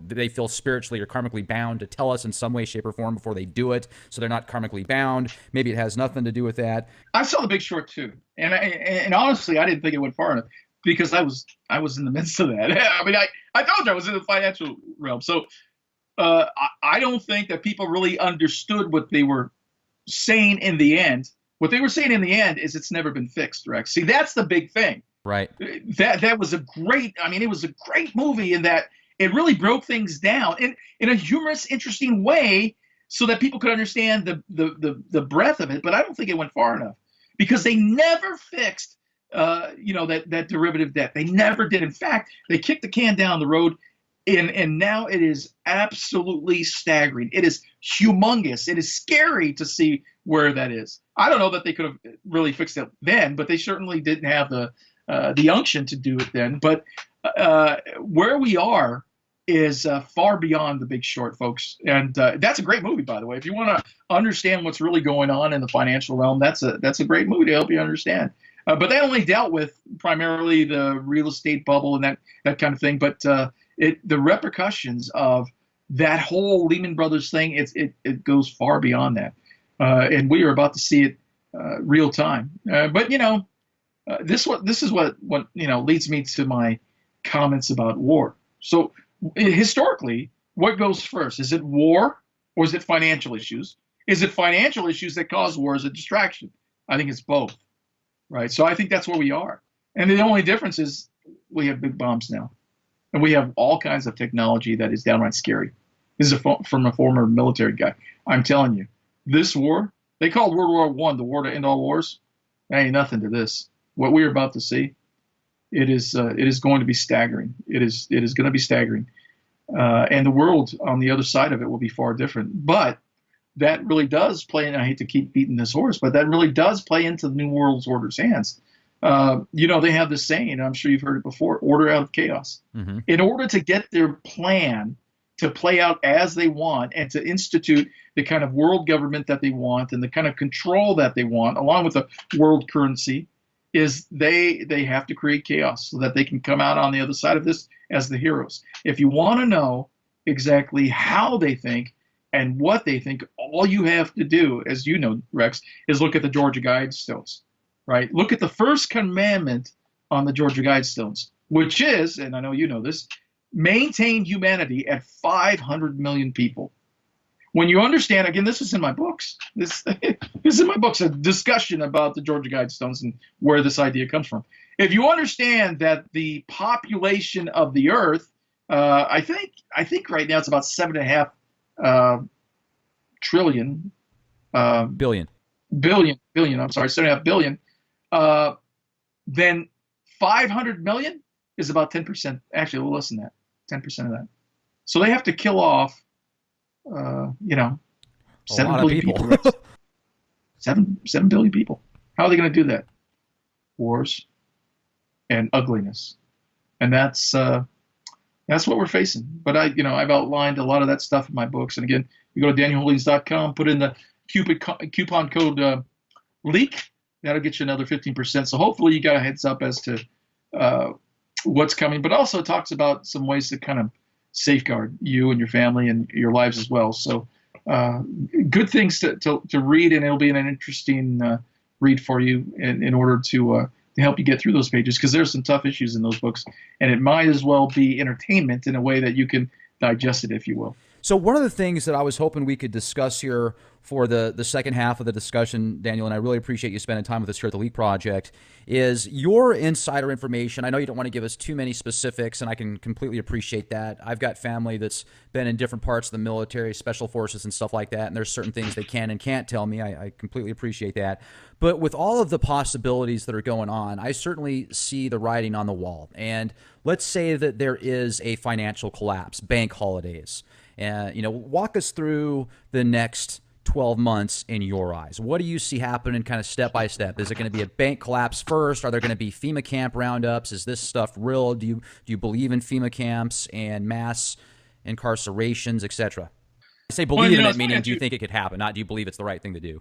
they feel spiritually or karmically bound to tell us in some way, shape, or form before they do it. So they're not karmically bound. Maybe it has nothing to do with that. I saw The Big Short too. And honestly, I didn't think it went far enough, because I was in the midst of that. I mean, I told you I was in the financial realm. So I don't think that people really understood what they were saying in the end. What they were saying in the end is it's never been fixed, Rex. See, that's the big thing. Right. That was it was a great movie in that it really broke things down in a humorous, interesting way so that people could understand the breadth of it. But I don't think it went far enough, because they never fixed that derivative debt. They never did. In fact, they kicked the can down the road, and now it is absolutely staggering. It is humongous. It is scary to see where that is. I don't know that they could have really fixed it then, but they certainly didn't have the unction to do it then. But where we are is far beyond The Big Short, folks. And that's a great movie, by the way. If you want to understand what's really going on in the financial realm, that's a great movie to help you understand. But that only dealt with primarily the real estate bubble and that kind of thing. But the repercussions of that whole Lehman Brothers thing, it goes far beyond that. And we are about to see it real time. But this is what leads me to my comments about war. So historically, what goes first? Is it war, or is it financial issues? Is it financial issues that cause war as a distraction? I think it's both. Right. So I think that's where we are. And the only difference is we have big bombs now. And we have all kinds of technology that is downright scary. This is from a former military guy. I'm telling you, this war, they called World War I the war to end all wars. That ain't nothing to this. What we're about to see, it is going to be staggering. It is going to be staggering. And the world on the other side of it will be far different. But that really does play, and I hate to keep beating this horse, but that really does play into the New World Order's hands. They have this saying, I'm sure you've heard it before, order out of chaos. Mm-hmm. In order to get their plan to play out as they want and to institute the kind of world government that they want and the kind of control that they want, along with the world currency, is they have to create chaos so that they can come out on the other side of this as the heroes. If you want to know exactly how they think, and what they think, all you have to do, as you know, Rex, is look at the Georgia Guidestones, right? Look at the first commandment on the Georgia Guidestones, which is, and I know you know this, maintain humanity at 500 million people. When you understand, again, this is in my books. This is in my books, a discussion about the Georgia Guidestones and where this idea comes from. If you understand that the population of the Earth, I think right now it's about 7.5 trillion, billion. I'm sorry, 7.5 billion. Then 500 million is about 10%. Actually, a little less than that, 10% of that. So they have to kill off, 7 billion people. 7 billion people. How are they going to do that? Wars and ugliness, and that's what we're facing. But I've outlined a lot of that stuff in my books. And again, you go to danielholdings.com, put in the coupon code LEAK. that'll get you another 15%. So hopefully you got a heads up as to what's coming, but also it talks about some ways to kind of safeguard you and your family and your lives as well. So good things to read, and it'll be an interesting read for you in order to help you get through those pages, because there's some tough issues in those books, and it might as well be entertainment in a way that you can digest it, if you will. So one of the things that I was hoping we could discuss here for the second half of the discussion, Daniel, and I really appreciate you spending time with us here at the Leak Project, is your insider information. I know you don't want to give us too many specifics, and I can completely appreciate that. I've got family that's been in different parts of the military, special forces, and stuff like that, and there's certain things they can and can't tell me. I completely appreciate that. But with all of the possibilities that are going on, I certainly see the writing on the wall. And let's say that there is a financial collapse, bank holidays. Walk us through the next 12 months in your eyes. What do you see happening kind of step by step? Is it going to be a bank collapse first? Are there going to be FEMA camp roundups? Is this stuff real? Do you believe in FEMA camps and mass incarcerations, etc.? I say believe in it, meaning do you think it could happen, not do you believe it's the right thing to do?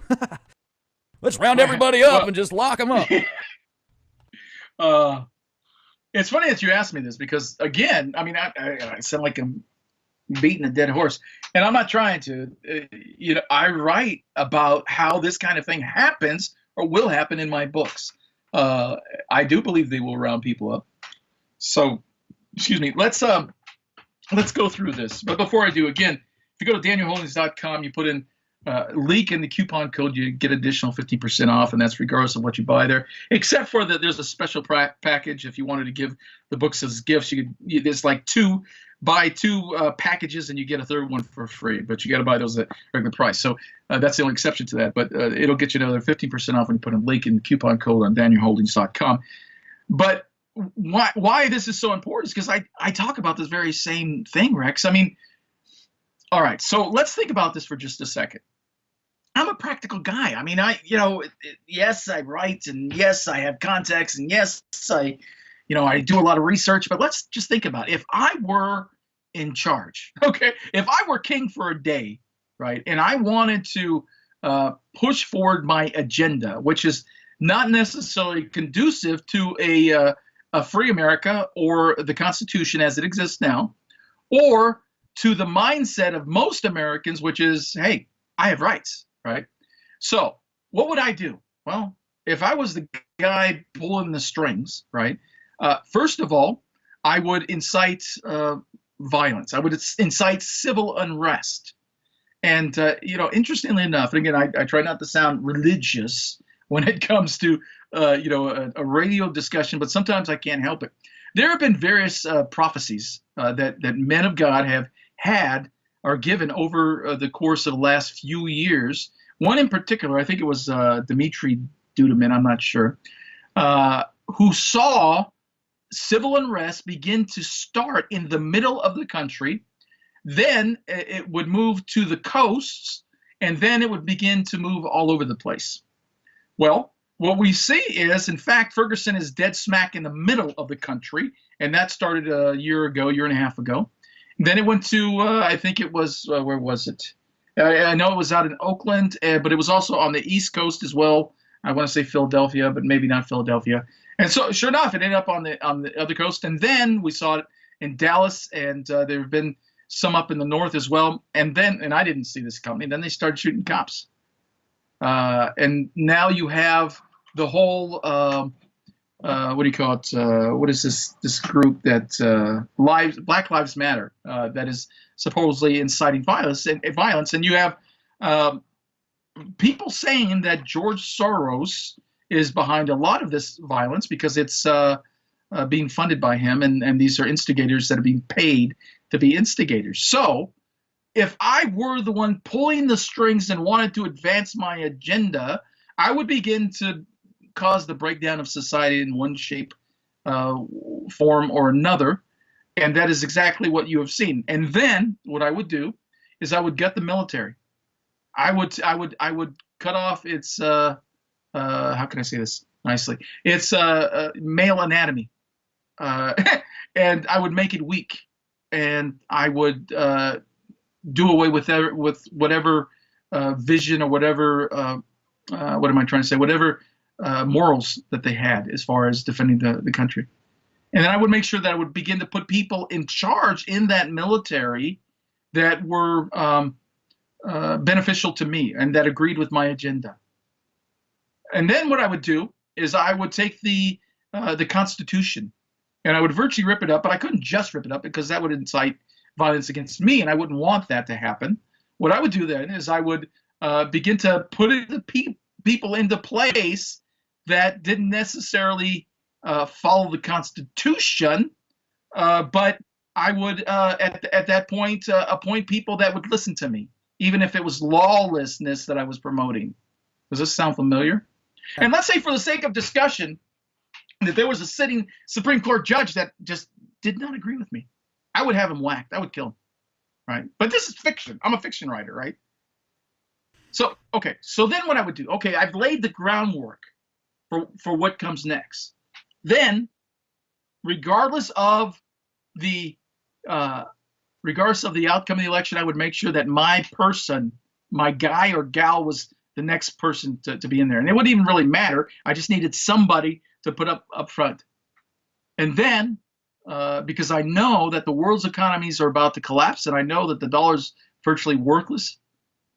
Let's round everybody up and just lock them up. It's funny that you asked me this, because, again, I mean, I sound like I'm beating a dead horse, and I'm not trying to. I write about how this kind of thing happens or will happen in my books. I do believe they will round people up. So, excuse me. Let's go through this. But before I do, again, if you go to danielholdings.com, you put in leak in the coupon code, you get additional 15% off, and that's regardless of what you buy there, except for that there's a special package. If you wanted to give the books as gifts, there's like buy two packages and you get a third one for free, but you got to buy those at regular price. So that's the only exception to that, but it'll get you another 15% off when you put a link in the coupon code on danielholdings.com. But why this is so important is because I talk about this very same thing, Rex. I mean, all right, so let's think about this for just a second. I'm a practical guy. I mean, yes, I write, and yes, I have contacts, and yes, I do a lot of research, but let's just think about it. If I were in charge, okay, if I were king for a day, right, and I wanted to push forward my agenda, which is not necessarily conducive to a free America or the Constitution as it exists now, or to the mindset of most Americans, which is, hey, I have rights, right? So what would I do? Well, if I was the guy pulling the strings, right, first of all, I would incite violence. I would incite civil unrest. And, interestingly enough, and again, I try not to sound religious when it comes to, a radio discussion, but sometimes I can't help it. There have been various prophecies that men of God have had or given over the course of the last few years. One in particular, I think it was Dmitri Duduman, I'm not sure, who saw civil unrest begin to start in the middle of the country. Then it would move to the coasts, and then it would begin to move all over the place. Well, what we see is, in fact, Ferguson is dead smack in the middle of the country, and that started a year and a half ago. Then it went to, I think it was, where was it? I know it was out in Oakland, but it was also on the East Coast as well. I want to say Philadelphia, but maybe not Philadelphia. And so, sure enough, it ended up on the other coast. And then we saw it in Dallas, and there have been some up in the north as well. And I didn't see this coming. Then they started shooting cops. And now you have the whole, what do you call it? What is this group that Black Lives Matter that is supposedly inciting violence? And you have people saying that George Soros is behind a lot of this violence because it's being funded by him, and these are instigators that are being paid to be instigators. So if I were the one pulling the strings and wanted to advance my agenda, I would begin to cause the breakdown of society in one shape, form, or another. And that is exactly what you have seen. And then what I would do is I would gut the military. I would cut off its how can I say this nicely? It's male anatomy, and I would make it weak, and I would do away with whatever vision or whatever what am I trying to say? Whatever morals that they had as far as defending the country. And then I would make sure that I would begin to put people in charge in that military that were beneficial to me and that agreed with my agenda. And then what I would do is I would take the Constitution and I would virtually rip it up, but I couldn't just rip it up because that would incite violence against me, and I wouldn't want that to happen. What I would do then is I would begin to put people into place that didn't necessarily follow the Constitution, but I would at that point appoint people that would listen to me, even if it was lawlessness that I was promoting. Does this sound familiar? And let's say, for the sake of discussion, that there was a sitting Supreme Court judge that just did not agree with me. I would have him whacked. I would kill him, right? But this is fiction. I'm a fiction writer, right? So, okay. So then what I would do, okay, I've laid the groundwork for what comes next. Then, regardless of the outcome of the election, I would make sure that my person, my guy or gal, was the next person to be in there. And it wouldn't even really matter. I just needed somebody to put up front. And then, because I know that the world's economies are about to collapse, and I know that the dollar's virtually worthless,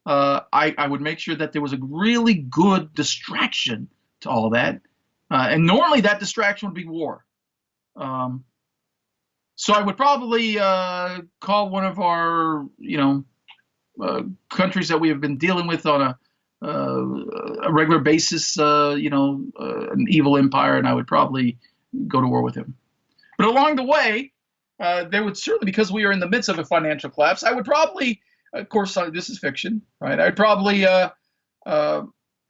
I would make sure that there was a really good distraction to all that. And normally that distraction would be war. So I would probably call one of our, countries that we have been dealing with on a regular basis, an evil empire, and I would probably go to war with him. But along the way, there would certainly, because we are in the midst of a financial collapse, I would probably, of course, this is fiction, right? I'd probably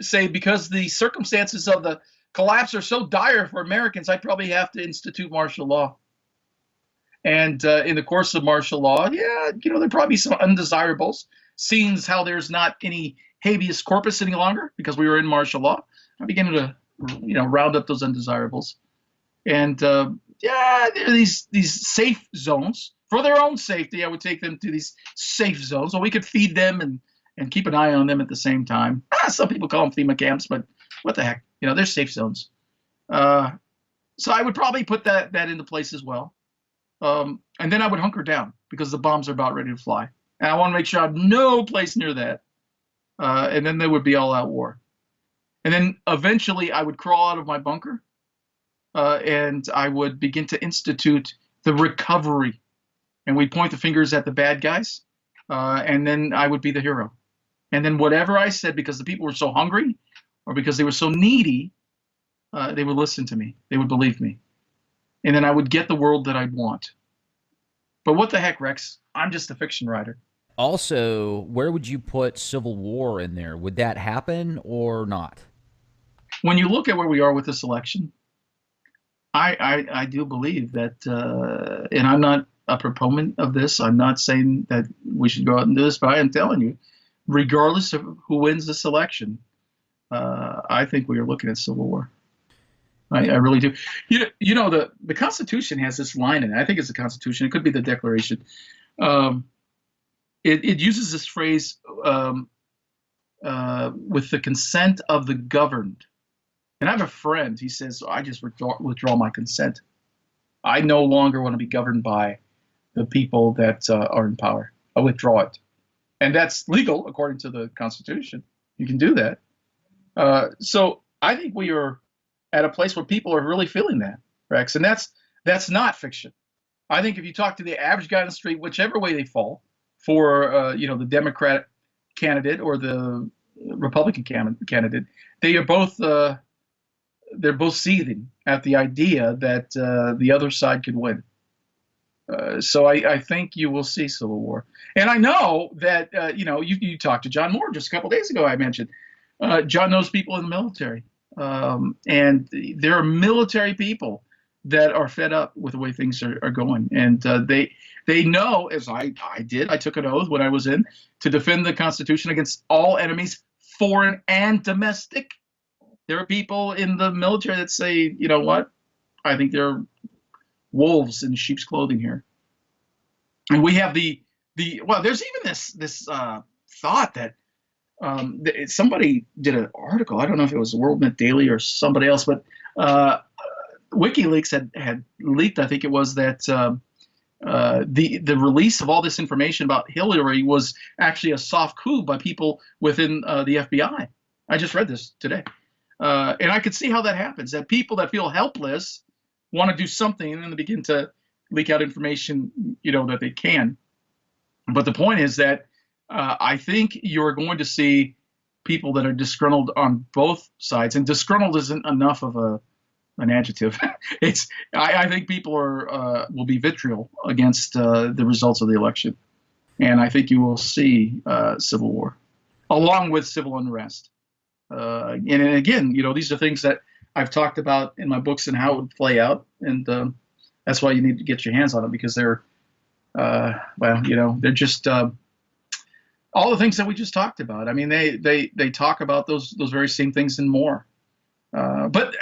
say, because the circumstances of the collapse are so dire for Americans, I'd probably have to institute martial law. And in the course of martial law, there'd probably be some undesirables, seeing as how there's not any habeas corpus any longer because we were in martial law. I began to, round up those undesirables. And there are these safe zones. For their own safety, I would take them to these safe zones so we could feed them and keep an eye on them at the same time. Some people call them FEMA camps, but what the heck? They're safe zones. So I would probably put that into place as well. And then I would hunker down because the bombs are about ready to fly. And I want to make sure I have no place near that. And then there would be all-out war. And then eventually I would crawl out of my bunker and I would begin to institute the recovery. And we'd point the fingers at the bad guys. And then I would be the hero. And then whatever I said, because the people were so hungry or because they were so needy, they would listen to me. They would believe me. And then I would get the world that I'd want. But what the heck, Rex? I'm just a fiction writer. Also, where would you put civil war in there? Would that happen or not? When you look at where we are with this election, I do believe that, and I'm not a proponent of this. I'm not saying that we should go out and do this, but I am telling you, regardless of who wins this election, I think we are looking at civil war. I really do. The Constitution has this line in it. I think it's the Constitution. It could be the Declaration. It uses this phrase, with the consent of the governed. And I have a friend, he says, I just withdraw my consent. I no longer want to be governed by the people that are in power. I withdraw it. And that's legal according to the Constitution. You can do that. So I think we are at a place where people are really feeling that, Rex. And that's not fiction. I think if you talk to the average guy on the street, whichever way they fall, for the Democratic candidate or the Republican candidate, they are both they're both seething at the idea that the other side could win. So I think you will see civil war. And I know that you talked to John Moore just a couple days ago. I mentioned John knows people in the military, and there are military people that are fed up with the way things are going, and they know, as I did. I took an oath when I was in to defend the Constitution against all enemies, foreign and domestic. There are people in the military that say, you know what? I think they're wolves in sheep's clothing here. And we have there's even this thought that somebody did an article. I don't know if it was WorldNet Daily or somebody else, but WikiLeaks had leaked. I think it was that the release of all this information about Hillary was actually a soft coup by people within the FBI. I just read this today, and I could see how that happens. That people that feel helpless want to do something, and then they begin to leak out information, that they can. But the point is that I think you're going to see people that are disgruntled on both sides, and disgruntled isn't enough of an adjective. I think people will be vitriol against the results of the election, and I think you will see civil war, along with civil unrest. And again, these are things that I've talked about in my books and how it would play out, and that's why you need to get your hands on it, because they're they're just all the things that we just talked about. I mean, they talk about those very same things and more. But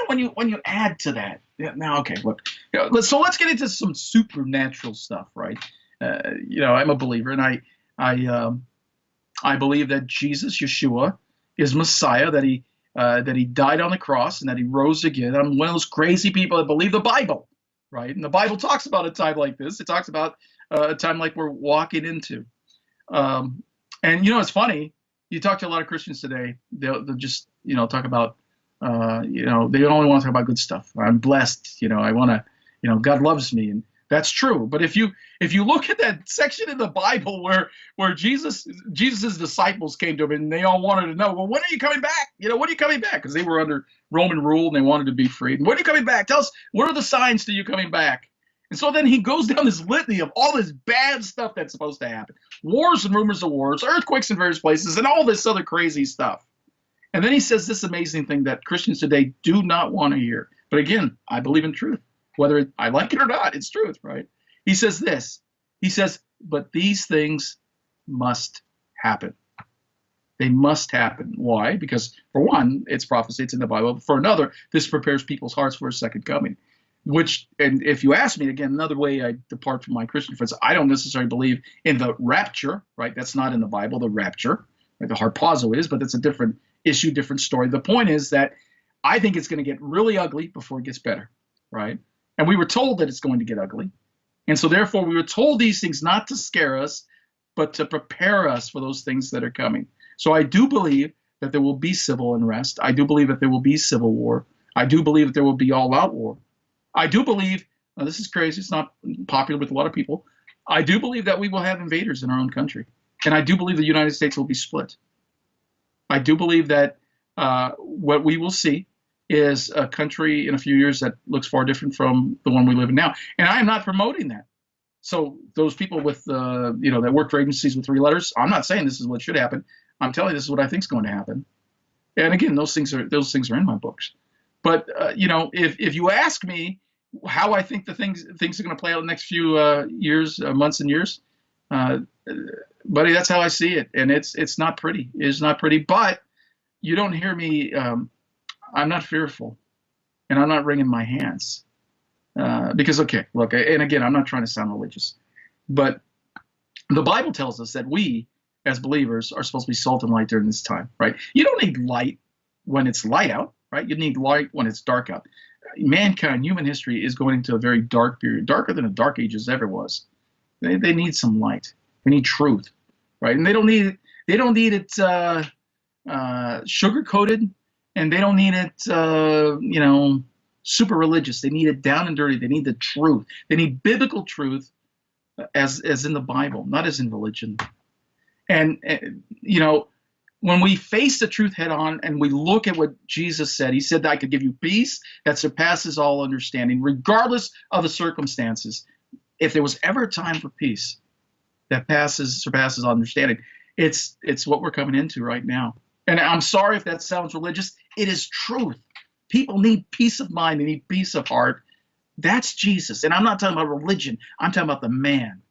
when you add to that, now, okay, look, let's get into some supernatural stuff, right? I'm a believer, and I believe that Jesus, Yeshua, is Messiah, that he died on the cross and that he rose again. I'm one of those crazy people that believe the Bible, right? And the Bible talks about a time like this. It talks about a time like we're walking into. And it's funny. You talk to a lot of Christians today. They'll just talk about they only want to talk about good stuff. I'm blessed. I want to. God loves me, and that's true. But if you look at that section in the Bible where Jesus' disciples came to him and they all wanted to know, well, when are you coming back? When are you coming back? Because they were under Roman rule and they wanted to be freed. And when are you coming back? Tell us, what are the signs to you coming back? And so then he goes down this litany of all this bad stuff that's supposed to happen. Wars and rumors of wars, earthquakes in various places, and all this other crazy stuff. And then he says this amazing thing that Christians today do not want to hear. But again, I believe in truth. Whether I like it or not, it's truth, right? He says this. He says, but these things must happen. They must happen. Why? Because for one, it's prophecy, it's in the Bible. For another, this prepares people's hearts for a second coming. And if you ask me, again, another way I depart from my Christian friends, I don't necessarily believe in the rapture, right? That's not in the Bible, the rapture. Right? The harpazo is, but that's a different issue, different story. The point is that I think it's going to get really ugly before it gets better, right? And we were told that it's going to get ugly. And so therefore we were told these things not to scare us, but to prepare us for those things that are coming. So I do believe that there will be civil unrest. I do believe that there will be civil war. I do believe that there will be all-out war. I do believe, now this is crazy, it's not popular with a lot of people, I do believe that we will have invaders in our own country. And I do believe the United States will be split. I do believe that what we will see is a country in a few years that looks far different from the one we live in now. And I am not promoting that. So those people with, that work for agencies with three letters, I'm not saying this is what should happen. I'm telling you this is what I think is going to happen. And again, those things are in my books. But, if you ask me how I think the things are going to play out in the next few months and years, buddy, that's how I see it. And it's not pretty. It's not pretty. But you don't hear me. I'm not fearful, and I'm not wringing my hands. Because, okay, look, and again, I'm not trying to sound religious, but the Bible tells us that we, as believers, are supposed to be salt and light during this time, right? You don't need light when it's light out, right? You need light when it's dark out. Mankind, human history is going into a very dark period, darker than the Dark Ages ever was. They need some light. They need truth, right? And they don't need it sugar coated, and they don't need it, super religious. They need it down and dirty. They need the truth. They need biblical truth, as in the Bible, not as in religion. And when we face the truth head on and we look at what Jesus said, he said that I could give you peace that surpasses all understanding, regardless of the circumstances. If there was ever a time for peace that surpasses all understanding, it's what we're coming into right now. And I'm sorry if that sounds religious. It is truth. People need peace of mind. They need peace of heart. That's Jesus. And I'm not talking about religion. I'm talking about the man.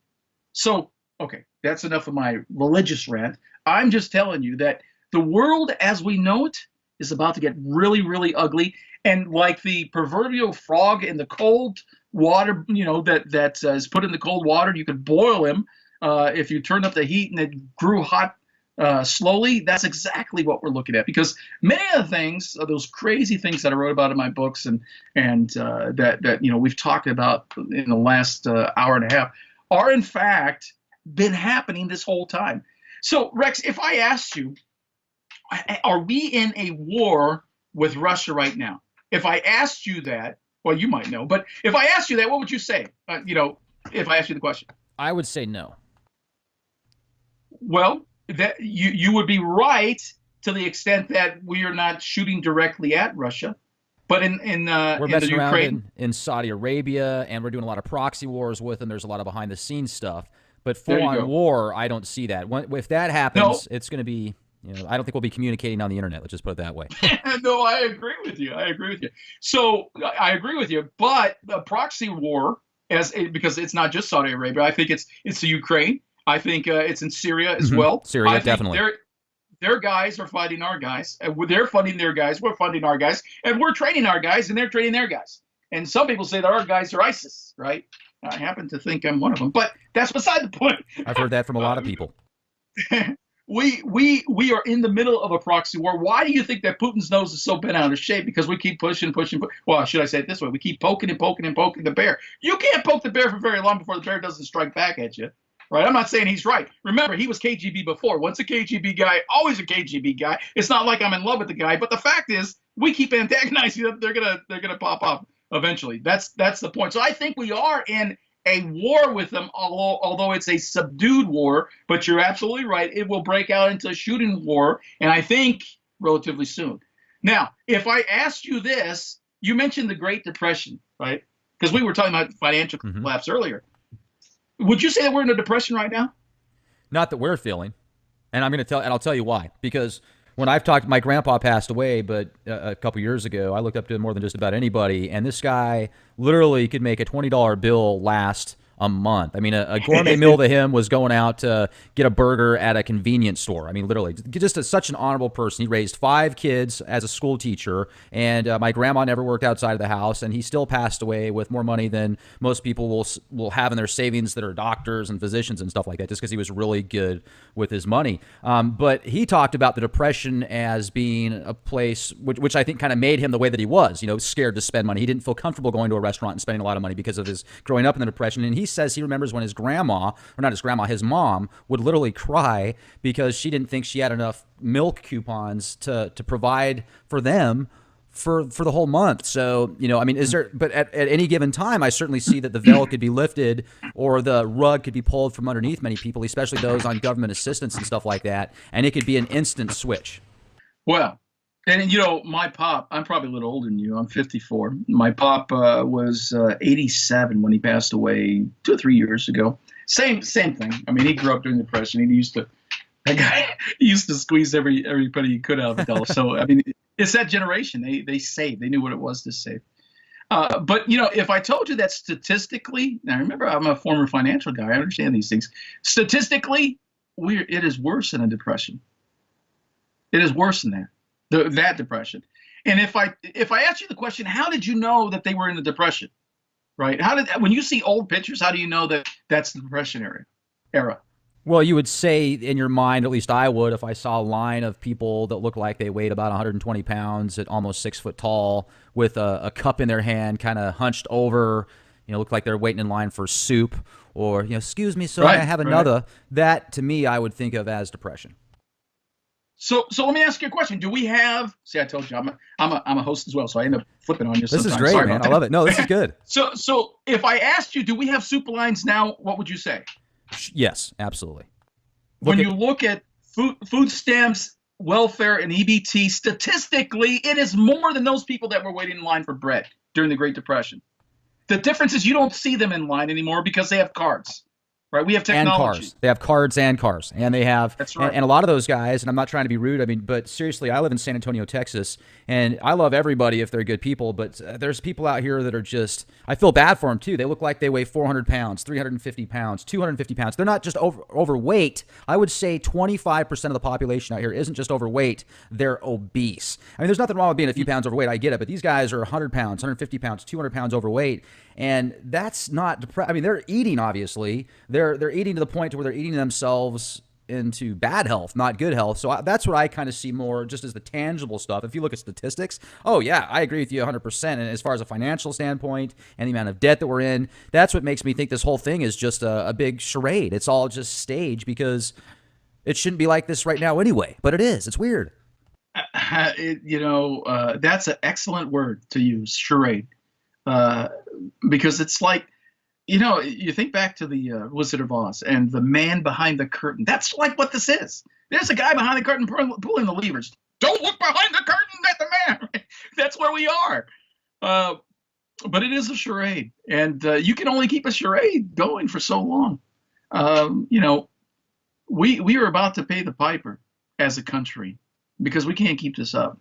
So, okay, that's enough of my religious rant. I'm just telling you that the world as we know it is about to get really, really ugly. And like the proverbial frog in the cold water, that is put in the cold water, you could boil him if you turned up the heat and it grew hot slowly, that's exactly what we're looking at. Because many of the things, those crazy things that I wrote about in my books, and that we've talked about in the last hour and a half, are in fact been happening this whole time. So, Rex, if I asked you, are we in a war with Russia right now? If I asked you that, well, you might know, but if I asked you that, what would you say? If I asked you the question, I would say no. Well, that you would be right to the extent that we are not shooting directly at Russia, but in we're the messing around Ukraine, in Saudi Arabia, and we're doing a lot of proxy wars with them. There's a lot of behind the scenes stuff, but full-on war, I don't see that. If that happens, it's going to be, I don't think we'll be communicating on the internet. Let's just put it that way. No, I agree with you. So I agree with you, but the proxy war, because it's not just Saudi Arabia. I think it's the Ukraine. I think it's in Syria as well. Syria, definitely. Their guys are fighting our guys. They're funding their guys. We're funding our guys. And we're training our guys, and they're training their guys. And some people say that our guys are ISIS, right? I happen to think I'm one of them. But that's beside the point. I've heard that from a lot of people. We are in the middle of a proxy war. Why do you think that Putin's nose is so bent out of shape? Because we keep pushing. Well, should I say it this way? We keep poking and poking and poking the bear. You can't poke the bear for very long before the bear doesn't strike back at you. Right? I'm not saying he's right. Remember, he was KGB before. Once a KGB guy, always a KGB guy. It's not like I'm in love with the guy, but the fact is, we keep antagonizing them. They're gonna pop up eventually. That's the point. So I think we are in a war with them, although it's a subdued war. But you're absolutely right. It will break out into a shooting war, and I think relatively soon. Now, if I asked you this, you mentioned the Great Depression, right? Because we were talking about financial collapse earlier. Would you say that we're in a depression right now? Not that we're feeling, and I'll tell you why. Because when I've talked, my grandpa passed away, but a couple years ago, I looked up to him more than just about anybody, and this guy literally could make a $20 bill last a month. I mean, a gourmet meal to him was going out to get a burger at a convenience store. I mean, literally, just such an honorable person. He raised 5 kids as a school teacher, and my grandma never worked outside of the house, and he still passed away with more money than most people will have in their savings that are doctors and physicians and stuff like that, just because he was really good with his money. But he talked about the Depression as being a place which I think kind of made him the way that he was, scared to spend money. He didn't feel comfortable going to a restaurant and spending a lot of money because of his growing up in the Depression. And he says he remembers when his mom would literally cry because she didn't think she had enough milk coupons to provide for them for the whole month. So, but at any given time, I certainly see that the veil could be lifted or the rug could be pulled from underneath many people, especially those on government assistance and stuff like that. And it could be an instant switch. Well, and my pop, I'm probably a little older than you. I'm 54. My pop was 87 when he passed away 2 or 3 years ago. Same thing. I mean, he grew up during the Depression. He used to squeeze every penny he could out of the dollar. So I mean, it's that generation. They saved. They knew what it was to save. But if I told you that statistically, now remember, I'm a former financial guy. I understand these things. Statistically, it is worse than a depression. It is worse than that. That depression. And if I ask you the question, how did you know that they were in the Depression, right? When you see old pictures, how do you know that that's the Depression era? Well, you would say in your mind, at least I would, if I saw a line of people that looked like they weighed about 120 pounds at almost 6 foot tall with a cup in their hand, kind of hunched over, looked like they're waiting in line for soup or, excuse me, so I have another. Right. That to me, I would think of as depression. So let me ask you a question. Do we have? See, I told you I'm a host as well, so I end up flipping on you. This is great, man. I love it. No, this is good. So if I asked you, do we have soup lines now? What would you say? Yes, absolutely. When you look at food stamps, welfare, and EBT, statistically, it is more than those people that were waiting in line for bread during the Great Depression. The difference is you don't see them in line anymore because they have cards. Right, we have technology. And cars. They have cards and cars, and they have. That's right. And a lot of those guys, and I'm not trying to be rude. I mean, but seriously, I live in San Antonio, Texas, and I love everybody if they're good people. But there's people out here that are just. I feel bad for them too. They look like they weigh 400 pounds, 350 pounds, 250 pounds. They're not just overweight. I would say 25% of the population out here isn't just overweight. They're obese. I mean, there's nothing wrong with being a few pounds overweight. I get it, but these guys are 100 pounds, 150 pounds, 200 pounds overweight. And that's not I mean, they're eating, obviously. They're eating to the point to where they're eating themselves into bad health, not good health. So that's what I kind of see more just as the tangible stuff. If you look at statistics, oh yeah, I agree with you 100%. And as far as a financial standpoint and the amount of debt that we're in, that's what makes me think this whole thing is just a big charade. It's all just staged because it shouldn't be like this right now anyway, but it is. It's weird. That's an excellent word to use, charade, because it's like, you think back to the Wizard of Oz and the man behind the curtain. That's like what this is. There's a guy behind the curtain pulling the levers. Don't look behind the curtain at the man. That's where we are. But it is a charade, and you can only keep a charade going for so long. We are about to pay the piper as a country because we can't keep this up.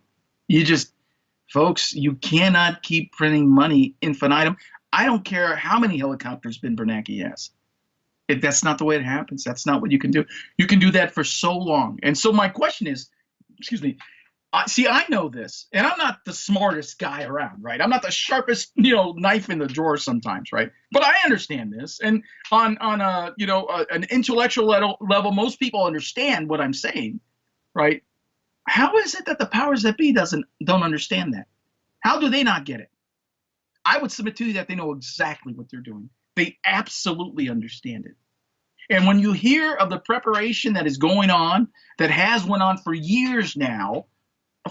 Folks, you cannot keep printing money infinitum. I don't care how many helicopters Ben Bernanke has. That's not the way it happens. That's not what you can do. You can do that for so long. And so my question is, excuse me, I know this, and I'm not the smartest guy around, right? I'm not the sharpest, knife in the drawer sometimes, right? But I understand this, and on an intellectual level, most people understand what I'm saying, right? How is it that the powers that be don't understand that? How do they not get it? I would submit to you that they know exactly what they're doing. They absolutely understand it. And when you hear of the preparation that is going on, that has went on for years now,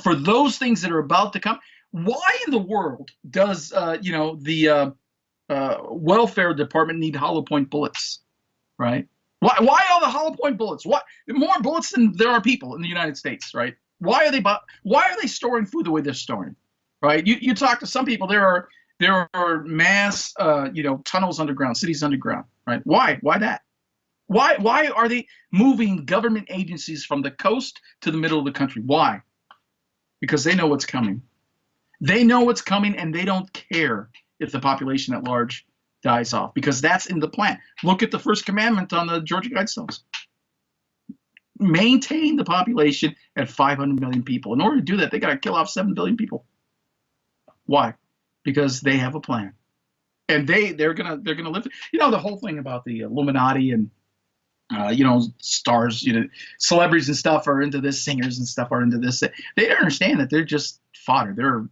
for those things that are about to come, why in the world does the welfare department need hollow point bullets, right? Why all the hollow point bullets? What more bullets than there are people in the United States, right? Why are they storing food the way they're storing, right? You talk to some people, there are mass tunnels underground, cities underground, right? Why that? Why are they moving government agencies from the coast to the middle of the country? Why? Because they know what's coming. They know what's coming, and they don't care if the population at large dies off, because that's in the plan. Look at the first commandment on the Georgia Guidestones. Maintain the population at 500 million people. In order to do that, they got to kill off 7 billion people. Why? Because they have a plan, and they're gonna live. The whole thing about the Illuminati and stars, celebrities and stuff are into this, singers and stuff are into this. They don't understand that they're just fodder.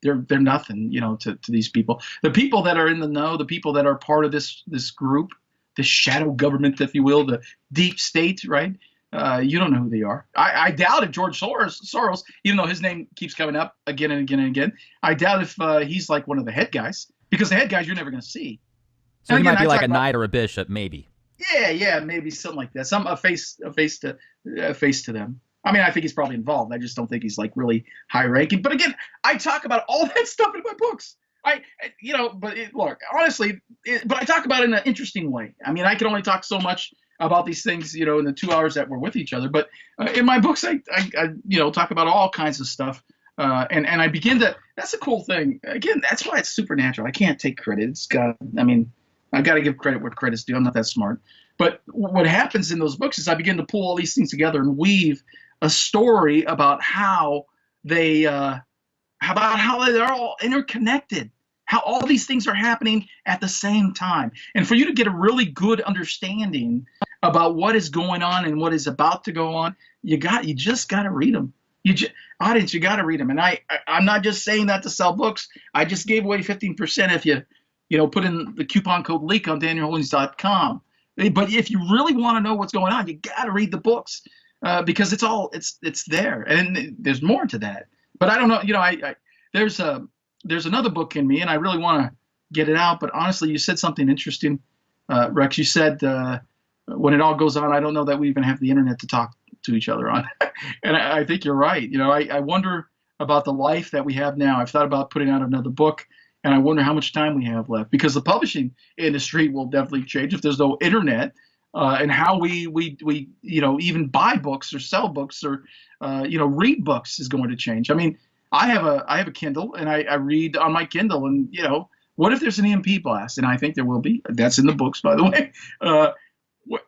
They're nothing, to these people. The people that are in the know, the people that are part of this group, this shadow government, if you will, the deep state, right? You don't know who they are. I doubt if George Soros, even though his name keeps coming up again and again and again, I doubt if he's like one of the head guys, because the head guys you're never going to see. So he might be like a knight or a bishop, maybe. Yeah, maybe something like that. A face to them. I mean, I think he's probably involved. I just don't think he's like really high ranking. But again, I talk about all that stuff in my books. Look, honestly, but I talk about it in an interesting way. I mean, I can only talk so much about these things, in the 2 hours that we're with each other. But in my books, I talk about all kinds of stuff. And I begin to. That's a cool thing. Again, that's why it's supernatural. I can't take credit. I got to give credit where credit's due. I'm not that smart. But what happens in those books is I begin to pull all these things together and weave a story about how they're all interconnected, how all these things are happening at the same time. And for you to get a really good understanding about what is going on and what is about to go on, you just got to read them. Audience, you got to read them. And I'm not just saying that to sell books. I just gave away 15% if you put in the coupon code LEAK on danielholdings.com. But if you really want to know what's going on, you got to read the books, because it's there, and there's more to that. But I don't know. There's another book in me, and I really want to get it out. But honestly, you said something interesting, Rex. You said when it all goes on, I don't know that we even have the internet to talk to each other on. And I think you're right. I wonder about the life that we have now. I've thought about putting out another book. And I wonder how much time we have left, because the publishing industry will definitely change if there's no internet, and how we even buy books or sell books or read books is going to change. I mean, I have a Kindle, and I read on my Kindle, and what if there's an EMP blast? And I think there will be. That's in the books, by the way. How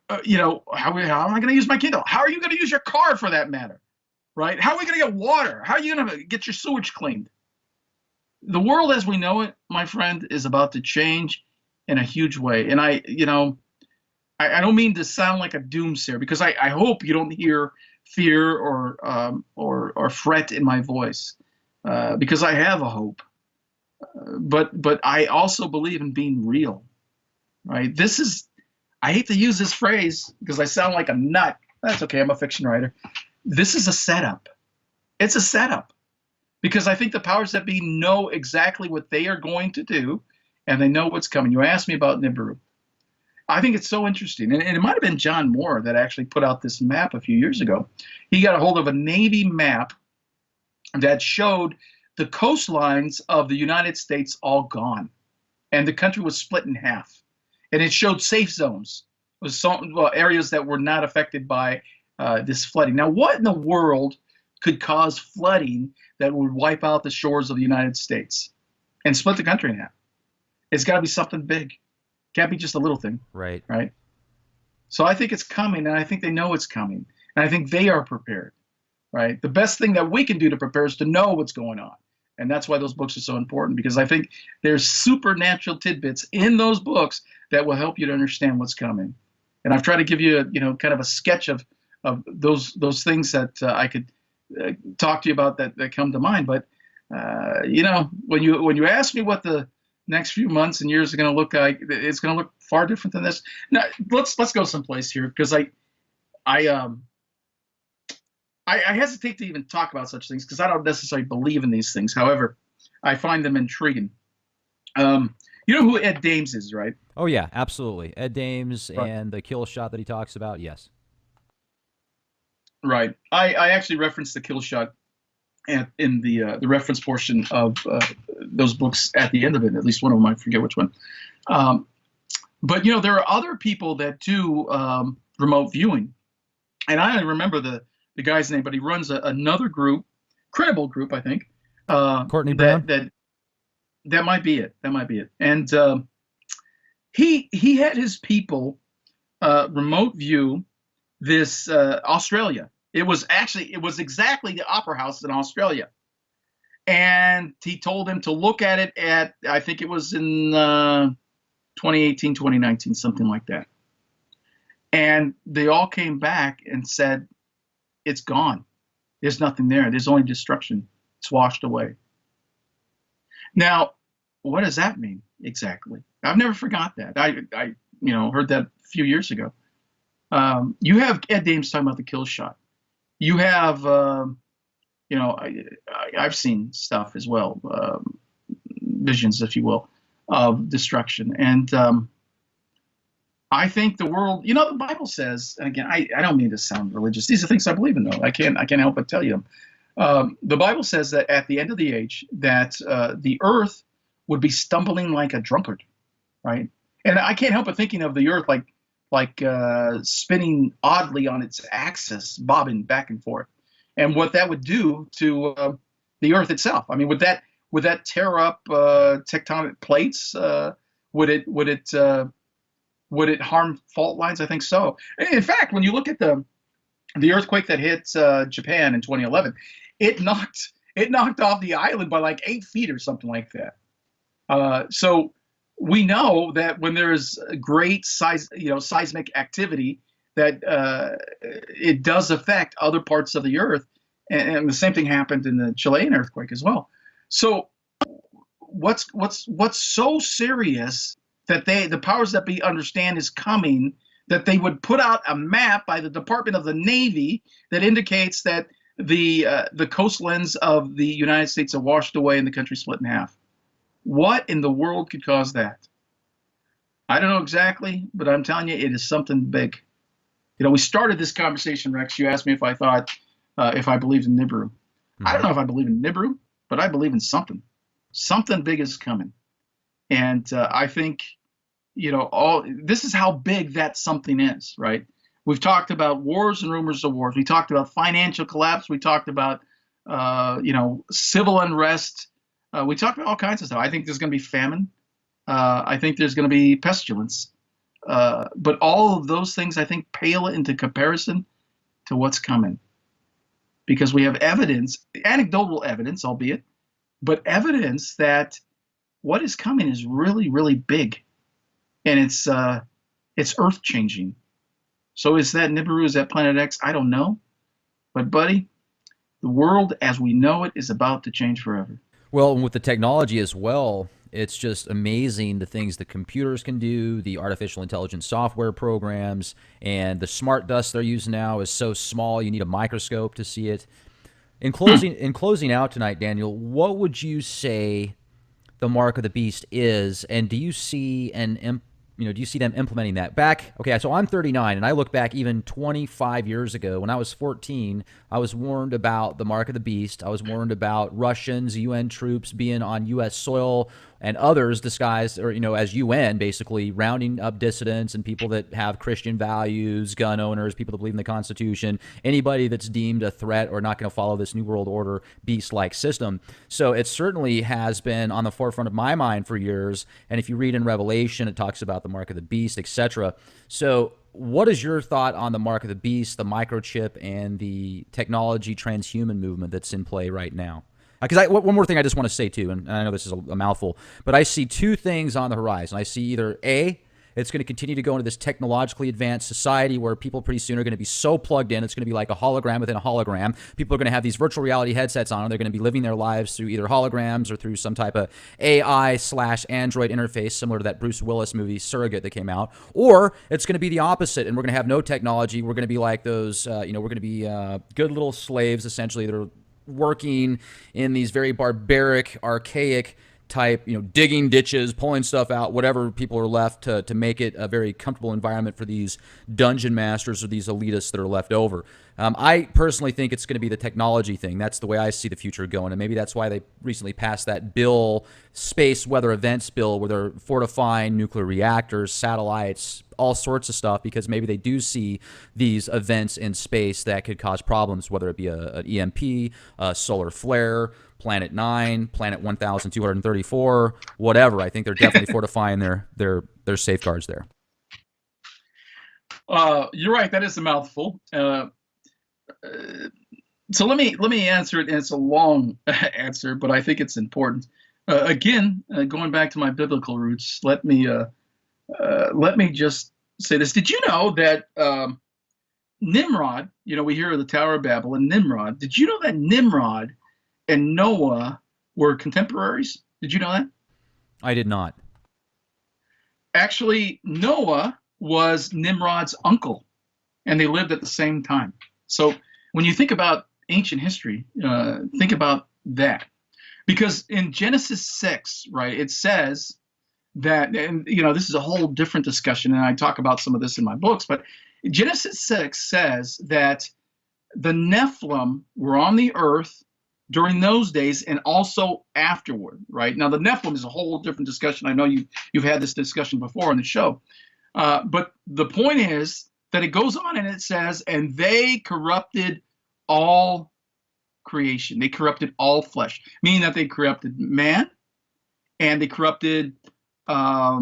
am I going to use my Kindle? How are you going to use your car, for that matter? Right? How are we going to get water? How are you going to get your sewage cleaned? The world as we know it, my friend, is about to change in a huge way. And I don't mean to sound like a doomsayer, because I hope you don't hear fear or fret in my voice, because I have a hope. But I also believe in being real, right? This is, I hate to use this phrase because I sound like a nut. That's okay. I'm a fiction writer. This is a setup. It's a setup, because I think the powers that be know exactly what they are going to do, and they know what's coming. You asked me about Nibiru. I think it's so interesting. And it might have been John Moore that actually put out this map a few years ago. He got a hold of a Navy map that showed the coastlines of the United States all gone, and the country was split in half. And it showed safe zones, was some areas that were not affected by this flooding. Now, what in the world could cause flooding that would wipe out the shores of the United States and split the country in half? It's got to be something big. Can't be just a little thing. Right. Right. So I think it's coming, and I think they know it's coming, and I think they are prepared. Right. The best thing that we can do to prepare is to know what's going on. And that's why those books are so important, because I think there's supernatural tidbits in those books that will help you to understand what's coming. And I've tried to give you, kind of a sketch of those things that I could talk to you about that come to mind. But when you ask me what the next few months and years are going to look like, it's going to look far different than this. Now, let's go someplace here, because I hesitate to even talk about such things because I don't necessarily believe in these things. However, I find them intriguing. You know who Ed Dames is, right? Oh, yeah, absolutely. Ed Dames Right. and the kill shot that he talks about, yes. Right. I actually referenced the kill shot in the reference portion of those books at the end of it. At least one of them, I forget which one. But there are other people that do remote viewing, and I don't remember the guy's name, but he runs another group, credible group, I think. Courtney Brown? That might be it. That might be it. And he had his people remote view this Australia. It was exactly the Opera House in Australia. And he told them to look at it at, I think it was in 2018, 2019, something like that. And they all came back and said, it's gone. There's nothing there. There's only destruction. It's washed away. Now, what does that mean exactly? I've never forgot that. I heard that a few years ago. You have Ed Dames talking about the kill shot. You have, I've seen stuff as well, visions, if you will, of destruction. And I think the world, the Bible says, and again, I don't mean to sound religious. These are things I believe in, though. I can't help but tell you them. The Bible says that at the end of the age, that the earth would be stumbling like a drunkard, right? And I can't help but thinking of the earth like spinning oddly on its axis, bobbing back and forth, and what that would do to the earth itself. I mean, would that tear up tectonic plates? Would it harm fault lines? I think so. In fact, when you look at the earthquake that hit Japan in 2011, it knocked off the island by like 8 feet or something like that. So we know that when there is great seismic activity, that it does affect other parts of the earth, and the same thing happened in the Chilean earthquake as well. So what's so serious that the powers that be understand is coming, that they would put out a map by the Department of the Navy that indicates that the coastlands of the United States are washed away and the country split in half? What in the world could cause that? I don't know exactly, but I'm telling you, it is something big. We started this conversation, Rex. You asked me if I thought, if I believed in Nibiru. I don't know if I believe in Nibiru, but I believe in something. Something big is coming. And I think, this is how big that something is, right? We've talked about wars and rumors of wars. We talked about financial collapse. We talked about, civil unrest. We talked about all kinds of stuff. I think there's going to be famine. I think there's going to be pestilence. But all of those things, I think, pale into comparison to what's coming. Because we have evidence, anecdotal evidence, albeit, but evidence that what is coming is really, really big. And It's earth changing. So is that Nibiru? Is that Planet X? I don't know. But buddy, the world as we know it is about to change forever. Well, and with the technology as well, it's just amazing the things the computers can do, the artificial intelligence software programs, and the smart dust they're using now is so small you need a microscope to see it. In closing out tonight, Daniel, what would you say the mark of the beast is, and do you see do you see them implementing that back? Okay, so I'm 39, and I look back even 25 years ago. When I was 14, I was warned about the mark of the beast. I was warned about Russians, UN troops being on U.S. soil, and others disguised, or as UN, basically rounding up dissidents and people that have Christian values, gun owners, people that believe in the Constitution, anybody that's deemed a threat or not going to follow this New World Order beast-like system. So it certainly has been on the forefront of my mind for years. And if you read in Revelation, it talks about the mark of the beast, etc. So what is your thought on the mark of the beast, the microchip, and the technology transhuman movement that's in play right now? Because one more thing I just want to say too, and I know this is a mouthful, but I see two things on the horizon. I see either A, it's going to continue to go into this technologically advanced society where people pretty soon are going to be so plugged in, it's going to be like a hologram within a hologram. People are going to have these virtual reality headsets on, and they're going to be living their lives through either holograms or through some type of AI/Android interface, similar to that Bruce Willis movie Surrogate that came out. Or it's going to be the opposite, and we're going to have no technology. We're going to be like those, we're going to be good little slaves, essentially, that are working in these very barbaric, archaic type, digging ditches, pulling stuff out, whatever people are left to make it a very comfortable environment for these dungeon masters or these elitists that are left over. I personally think it's going to be the technology thing. That's the way I see the future going, and maybe that's why they recently passed that bill, Space Weather Events Bill, where they're fortifying nuclear reactors, satellites, all sorts of stuff, because maybe they do see these events in space that could cause problems, whether it be an EMP, a solar flare, Planet 9, Planet 1234, whatever. I think they're definitely fortifying their safeguards there. You're right. That is a mouthful. So let me answer it, and it's a long answer, but I think it's important. Again, going back to my biblical roots, let me just say this. Did you know that Nimrod? We hear of the Tower of Babel and Nimrod. Did you know that Nimrod and Noah were contemporaries? Did you know that? I did not. Actually, Noah was Nimrod's uncle, and they lived at the same time. So when you think about ancient history, think about that. Because in Genesis 6, right, it says that, and this is a whole different discussion, and I talk about some of this in my books, but Genesis 6 says that the Nephilim were on the earth during those days and also afterward, right? Now, the Nephilim is a whole different discussion. I know you've had this discussion before on the show. But the point is that it goes on and it says, and they corrupted all creation. They corrupted all flesh, meaning that they corrupted man, and they corrupted, I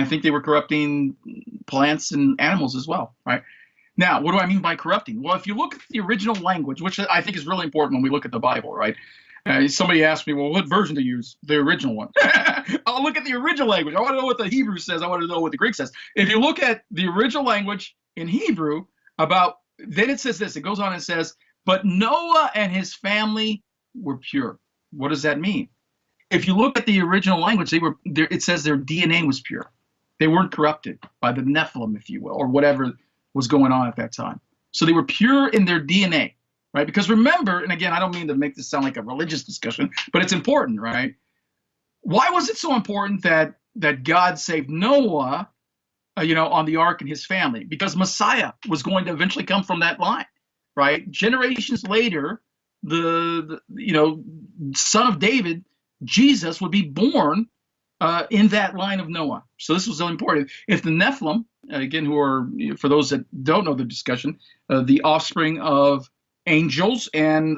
think they were corrupting plants and animals as well, right? Now, what do I mean by corrupting? Well, if you look at the original language, which I think is really important when we look at the Bible, right? Somebody asked me, well, what version to use? The original one. I'll look at the original language. I want to know what the Hebrew says. I want to know what the Greek says. If you look at the original language in Hebrew, then it says this. It goes on and says, but Noah and his family were pure. What does that mean? If you look at the original language, it says their DNA was pure. They weren't corrupted by the Nephilim, if you will, or whatever was going on at that time. So they were pure in their DNA, right? Because remember, and again, I don't mean to make this sound like a religious discussion, but it's important, right? Why was it so important that God saved Noah, on the ark and his family? Because Messiah was going to eventually come from that line, right? Generations later, the son of David, Jesus, would be born in that line of Noah. So this was so important. If the Nephilim, again, who are, for those that don't know the discussion, the offspring of angels and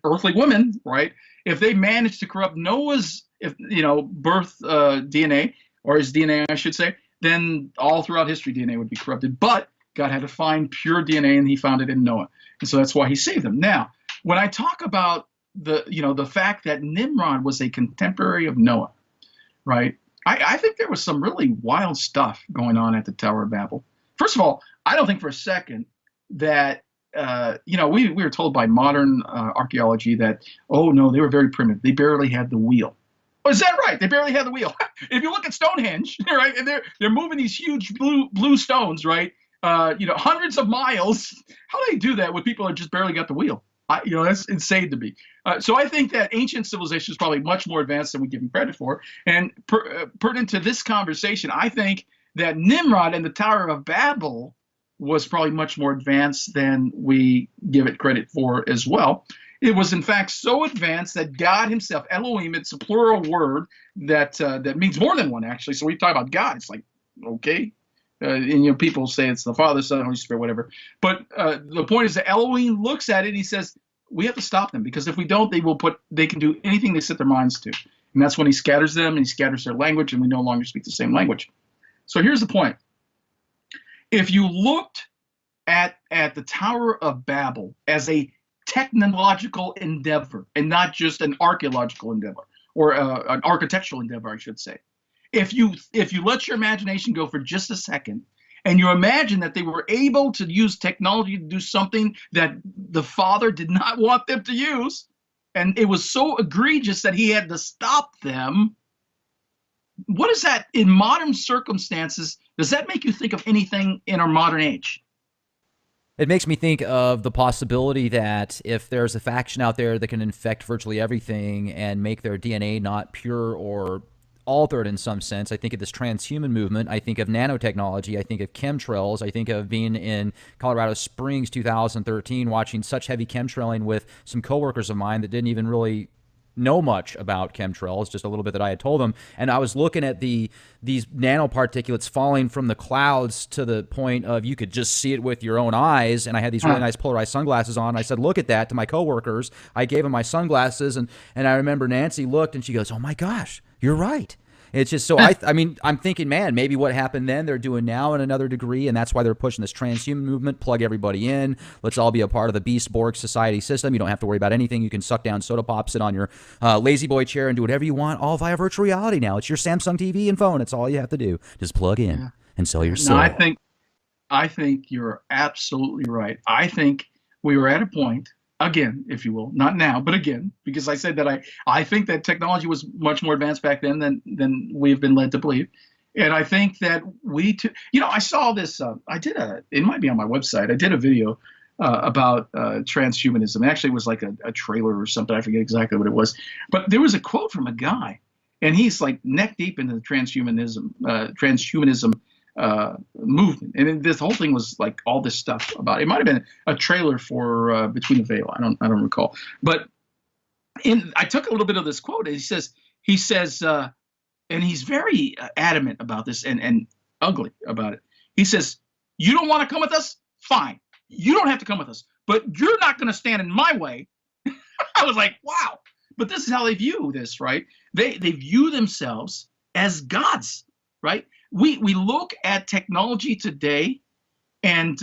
earthly women, right? If they managed to corrupt Noah's, birth DNA, or his DNA, I should say, then all throughout history, DNA would be corrupted. But God had to find pure DNA, and he found it in Noah. And so that's why he saved them. Now, when I talk about the fact that Nimrod was a contemporary of Noah, right? I think there was some really wild stuff going on at the Tower of Babel. First of all, I don't think for a second that we were told by modern archaeology that, oh no, they were very primitive. They barely had the wheel. Oh, is that right? They barely had the wheel. If you look at Stonehenge, right, and they're moving these huge blue stones, right? Hundreds of miles. How do they do that with people that just barely got the wheel? That's insane to me. So I think that ancient civilization is probably much more advanced than we give them credit for. And pertinent to this conversation, I think that Nimrod and the Tower of Babel was probably much more advanced than we give it credit for as well. It was, in fact, so advanced that God himself, Elohim, it's a plural word that means more than one, actually. So we talk about God. It's like, okay. And people say it's the Father, Son, Holy Spirit, whatever. But the point is that Elohim looks at it and he says, we have to stop them, because if we don't, they can do anything they set their minds to. And that's when he scatters them and he scatters their language, and we no longer speak the same language. So here's the point. If you looked at the Tower of Babel as a technological endeavor and not just an archaeological endeavor, or an architectural endeavor, I should say. If you let your imagination go for just a second, and you imagine that they were able to use technology to do something that the Father did not want them to use, and it was so egregious that he had to stop them, what is that in modern circumstances? Does that make you think of anything in our modern age? It makes me think of the possibility that if there's a faction out there that can infect virtually everything and make their DNA not pure or altered in some sense. I think of this transhuman movement. I think of nanotechnology. I think of chemtrails. I think of being in Colorado Springs 2013, watching such heavy chemtrailing with some coworkers of mine that didn't even really know much about chemtrails, just a little bit that I had told them. And I was looking at these nanoparticulates falling from the clouds to the point of you could just see it with your own eyes. And I had these really nice polarized sunglasses on. I said, look at that, to my coworkers. I gave them my sunglasses, and I remember Nancy looked and she goes, oh my gosh, you're right. It's just so I'm thinking, man, maybe what happened then they're doing now in another degree, and that's why they're pushing this transhuman movement. Plug everybody in. Let's all be a part of the Beast Borg society system. You don't have to worry about anything. You can suck down soda pop, sit on your lazy boy chair, and do whatever you want, all via virtual reality now. It's your Samsung TV and phone. It's all you have to do. Just plug in and sell your soul. No, I think you're absolutely right. I think we were at a point, again, if you will, not now, but again, because I said that I think that technology was much more advanced back then than we've been led to believe. And I think that I saw this, it might be on my website. I did a video about transhumanism. Actually, it was like a trailer or something. I forget exactly what it was. But there was a quote from a guy, and he's like neck deep into the transhumanism movement, and this whole thing was like all this stuff about it. It might have been a trailer for Between the Veil. I don't recall, but I took a little bit of this quote. And he says, and he's very adamant about this and ugly about it. He says, "You don't want to come with us? Fine, you don't have to come with us, but you're not going to stand in my way." I was like, wow. But this is how they view this, right? They view themselves as gods, right? We look at technology today, and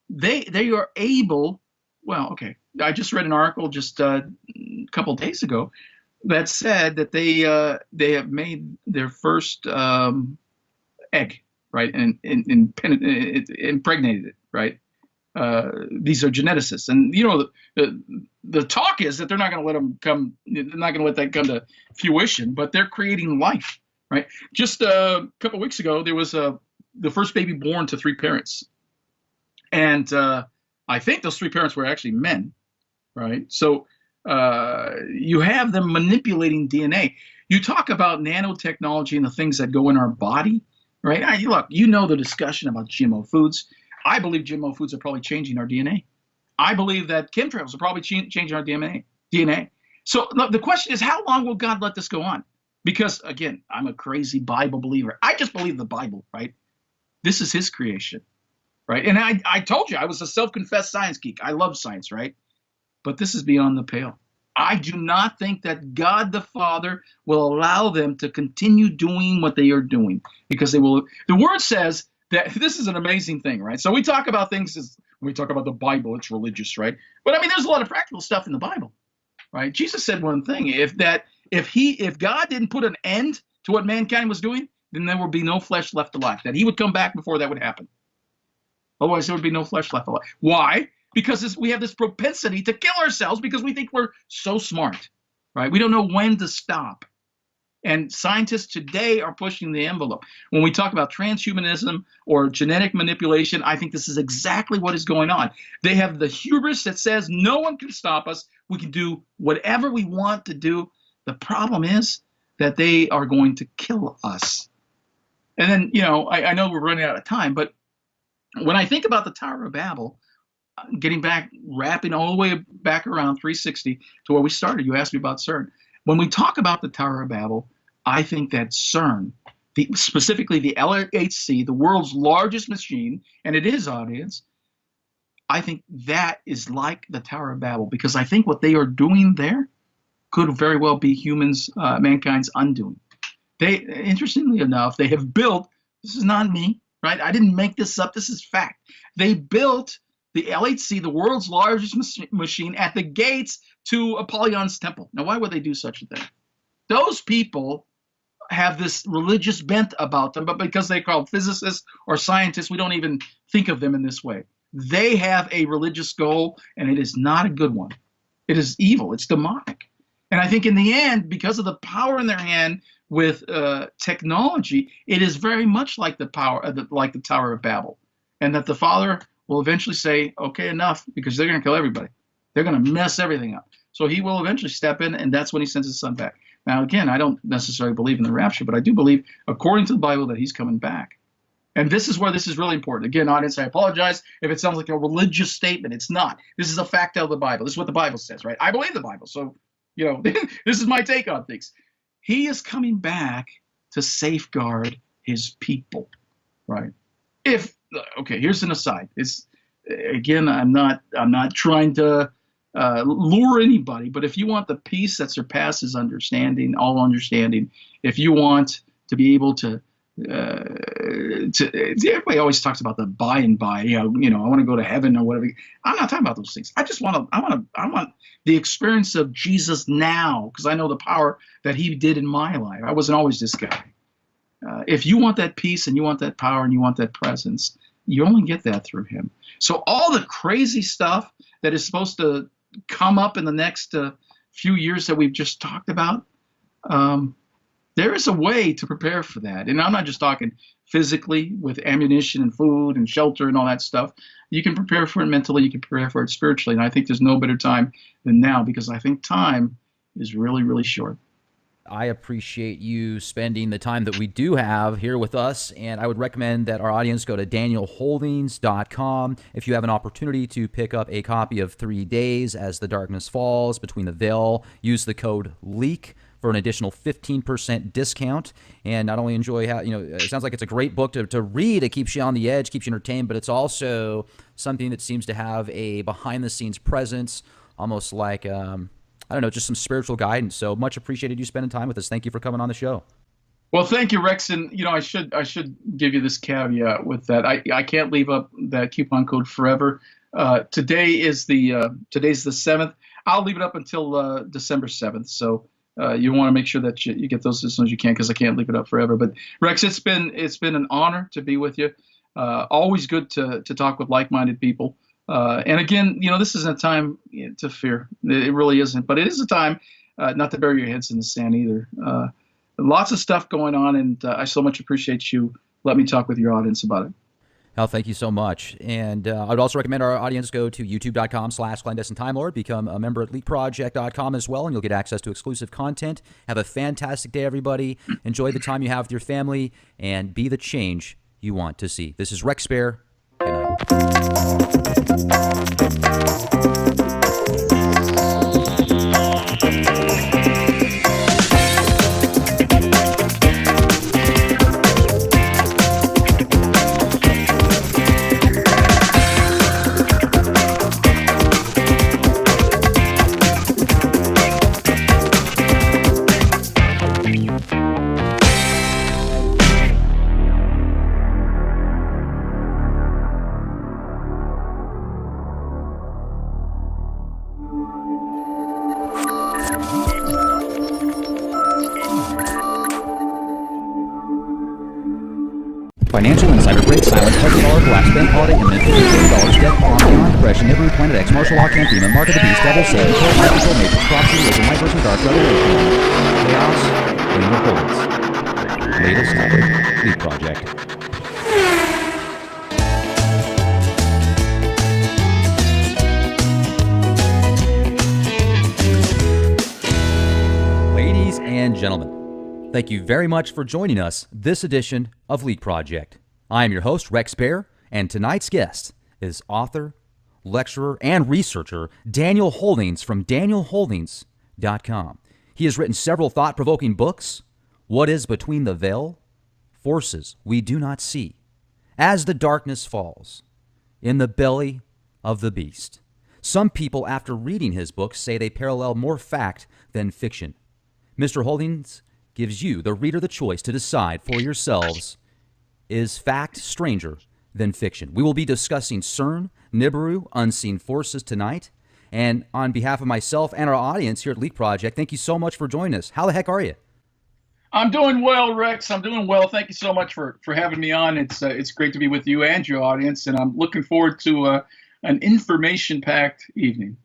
they are able. Well, okay. I just read an article just a couple days ago that said that they have made their first egg, right, and impregnated it, right. These are geneticists, and the talk is that they're not going to let them come. They're not going to let that come to fruition, but they're creating life. Right. Just a couple of weeks ago, there was the first baby born to 3 parents, and I think those 3 parents were actually men. Right. So you have them manipulating DNA. You talk about nanotechnology and the things that go in our body. Right. Look, the discussion about GMO foods. I believe GMO foods are probably changing our DNA. I believe that chemtrails are probably changing our DNA. So the question is, how long will God let this go on? Because, again, I'm a crazy Bible believer. I just believe the Bible, right? This is his creation, right? And I told you I was a self-confessed science geek. I love science, right? But this is beyond the pale. I do not think that God the Father will allow them to continue doing what they are doing, because they will. The word says that this is an amazing thing, right? So we talk about things when we talk about the Bible, it's religious, right? But I mean, there's a lot of practical stuff in the Bible, right? Jesus said one thing: if God didn't put an end to what mankind was doing, then there would be no flesh left alive. That he would come back before that would happen. Otherwise, there would be no flesh left alive. Why? Because we have this propensity to kill ourselves because we think we're so smart, right? We don't know when to stop. And scientists today are pushing the envelope. When we talk about transhumanism or genetic manipulation, I think this is exactly what is going on. They have the hubris that says no one can stop us. We can do whatever we want to do. The problem is that they are going to kill us. And then, I know we're running out of time, but when I think about the Tower of Babel, wrapping all the way back around 360 to where we started, you asked me about CERN. When we talk about the Tower of Babel, I think that CERN, specifically the LHC, the world's largest machine, and it is, audience, I think that is like the Tower of Babel, because I think what they are doing there could very well be mankind's undoing. Interestingly enough, they have built, this is not me, right? I didn't make this up. This is fact. They built the LHC, the world's largest machine, at the gates to Apollyon's temple. Now, why would they do such a thing? Those people have this religious bent about them, but because they're called physicists or scientists, we don't even think of them in this way. They have a religious goal, and it is not a good one. It is evil. It's demonic. And I think in the end, because of the power in their hand with technology, it is very much like the Tower of Babel, and that the Father will eventually say, okay, enough, because they're going to kill everybody. They're going to mess everything up. So he will eventually step in, and that's when he sends his son back. Now, again, I don't necessarily believe in the rapture, but I do believe, according to the Bible, that he's coming back. And this is where this is really important. Again, audience, I apologize if it sounds like a religious statement. It's not. This is a fact out of the Bible. This is what the Bible says, right? I believe the Bible. So, this is my take on things. He is coming back to safeguard his people, right? Here's an aside. Again, I'm not trying to lure anybody, but if you want the peace that surpasses understanding, all understanding, if you want to be able to everybody always talks about the by and by, I want to go to heaven or whatever. I'm not talking about those things. I want the experience of Jesus now, because I know the power that he did in my life. I wasn't always this guy. If you want that peace and you want that power and you want that presence, you only get that through him. So all the crazy stuff that is supposed to come up in the next few years that we've just talked about, there is a way to prepare for that. And I'm not just talking physically with ammunition and food and shelter and all that stuff. You can prepare for it mentally. You can prepare for it spiritually. And I think there's no better time than now, because I think time is really, really short. I appreciate you spending the time that we do have here with us, and I would recommend that our audience go to danielholdings.com. If you have an opportunity to pick up a copy of 3 Days as the Darkness Falls, Between the Veil, use the code LEAK for an additional 15% discount, and not only enjoy it sounds like it's a great book to read. It keeps you on the edge, keeps you entertained, but it's also something that seems to have a behind-the-scenes presence, almost like just some spiritual guidance. So much appreciated you spending time with us. Thank you for coming on the show. Well, thank you, Rex. And I should give you this caveat with that. I can't leave up that coupon code forever. Today's the 7th. I'll leave it up until December 7th. So you want to make sure that you get those as soon as you can, because I can't leave it up forever. But Rex, it's been an honor to be with you. Always good to talk with like-minded people. And again, this isn't a time to fear. It really isn't. But it is a time not to bury your heads in the sand either. Lots of stuff going on, and I so much appreciate you letting me talk with your audience about it. Well, thank you so much. And I would also recommend our audience go to youtube.com/clandestine time lord, become a member at leakproject.com as well, and you'll get access to exclusive content. Have a fantastic day, everybody. Enjoy the time you have with your family, and be the change you want to see. This is Rex Bear. Good night. Financial insider, break silence, Petrodollar collapse, bank holiday imminent, $50 billion, debt bomb, beyond depression, Nibiru, Planet X, martial law, camp FEMA, mark of the beast, devil, Satan, cold, life control, matrix, prophecy, religion, light versus dark, revelation, chaos, Daniel Holdings. Latest Leap Project. Ladies and gentlemen, thank you very much for joining us this edition of Leak Project. I am your host, Rex Bear, and tonight's guest is author, lecturer, and researcher Daniel Holdings from danielholdings.com. He has written several thought-provoking books: What is Between the Veil? Forces We Do Not See, As the Darkness Falls, In the Belly of the Beast. Some people, after reading his books, say they parallel more fact than fiction. Mr. Holdings gives you, the reader, the choice to decide for yourselves: is fact stranger than fiction? We will be discussing CERN, Nibiru, unseen forces tonight. And on behalf of myself and our audience here at Leak Project, thank you so much for joining us. How the heck are you? I'm doing well, Rex. I'm doing well. Thank you so much for having me on. It's great to be with you and your audience, and I'm looking forward to an information-packed evening.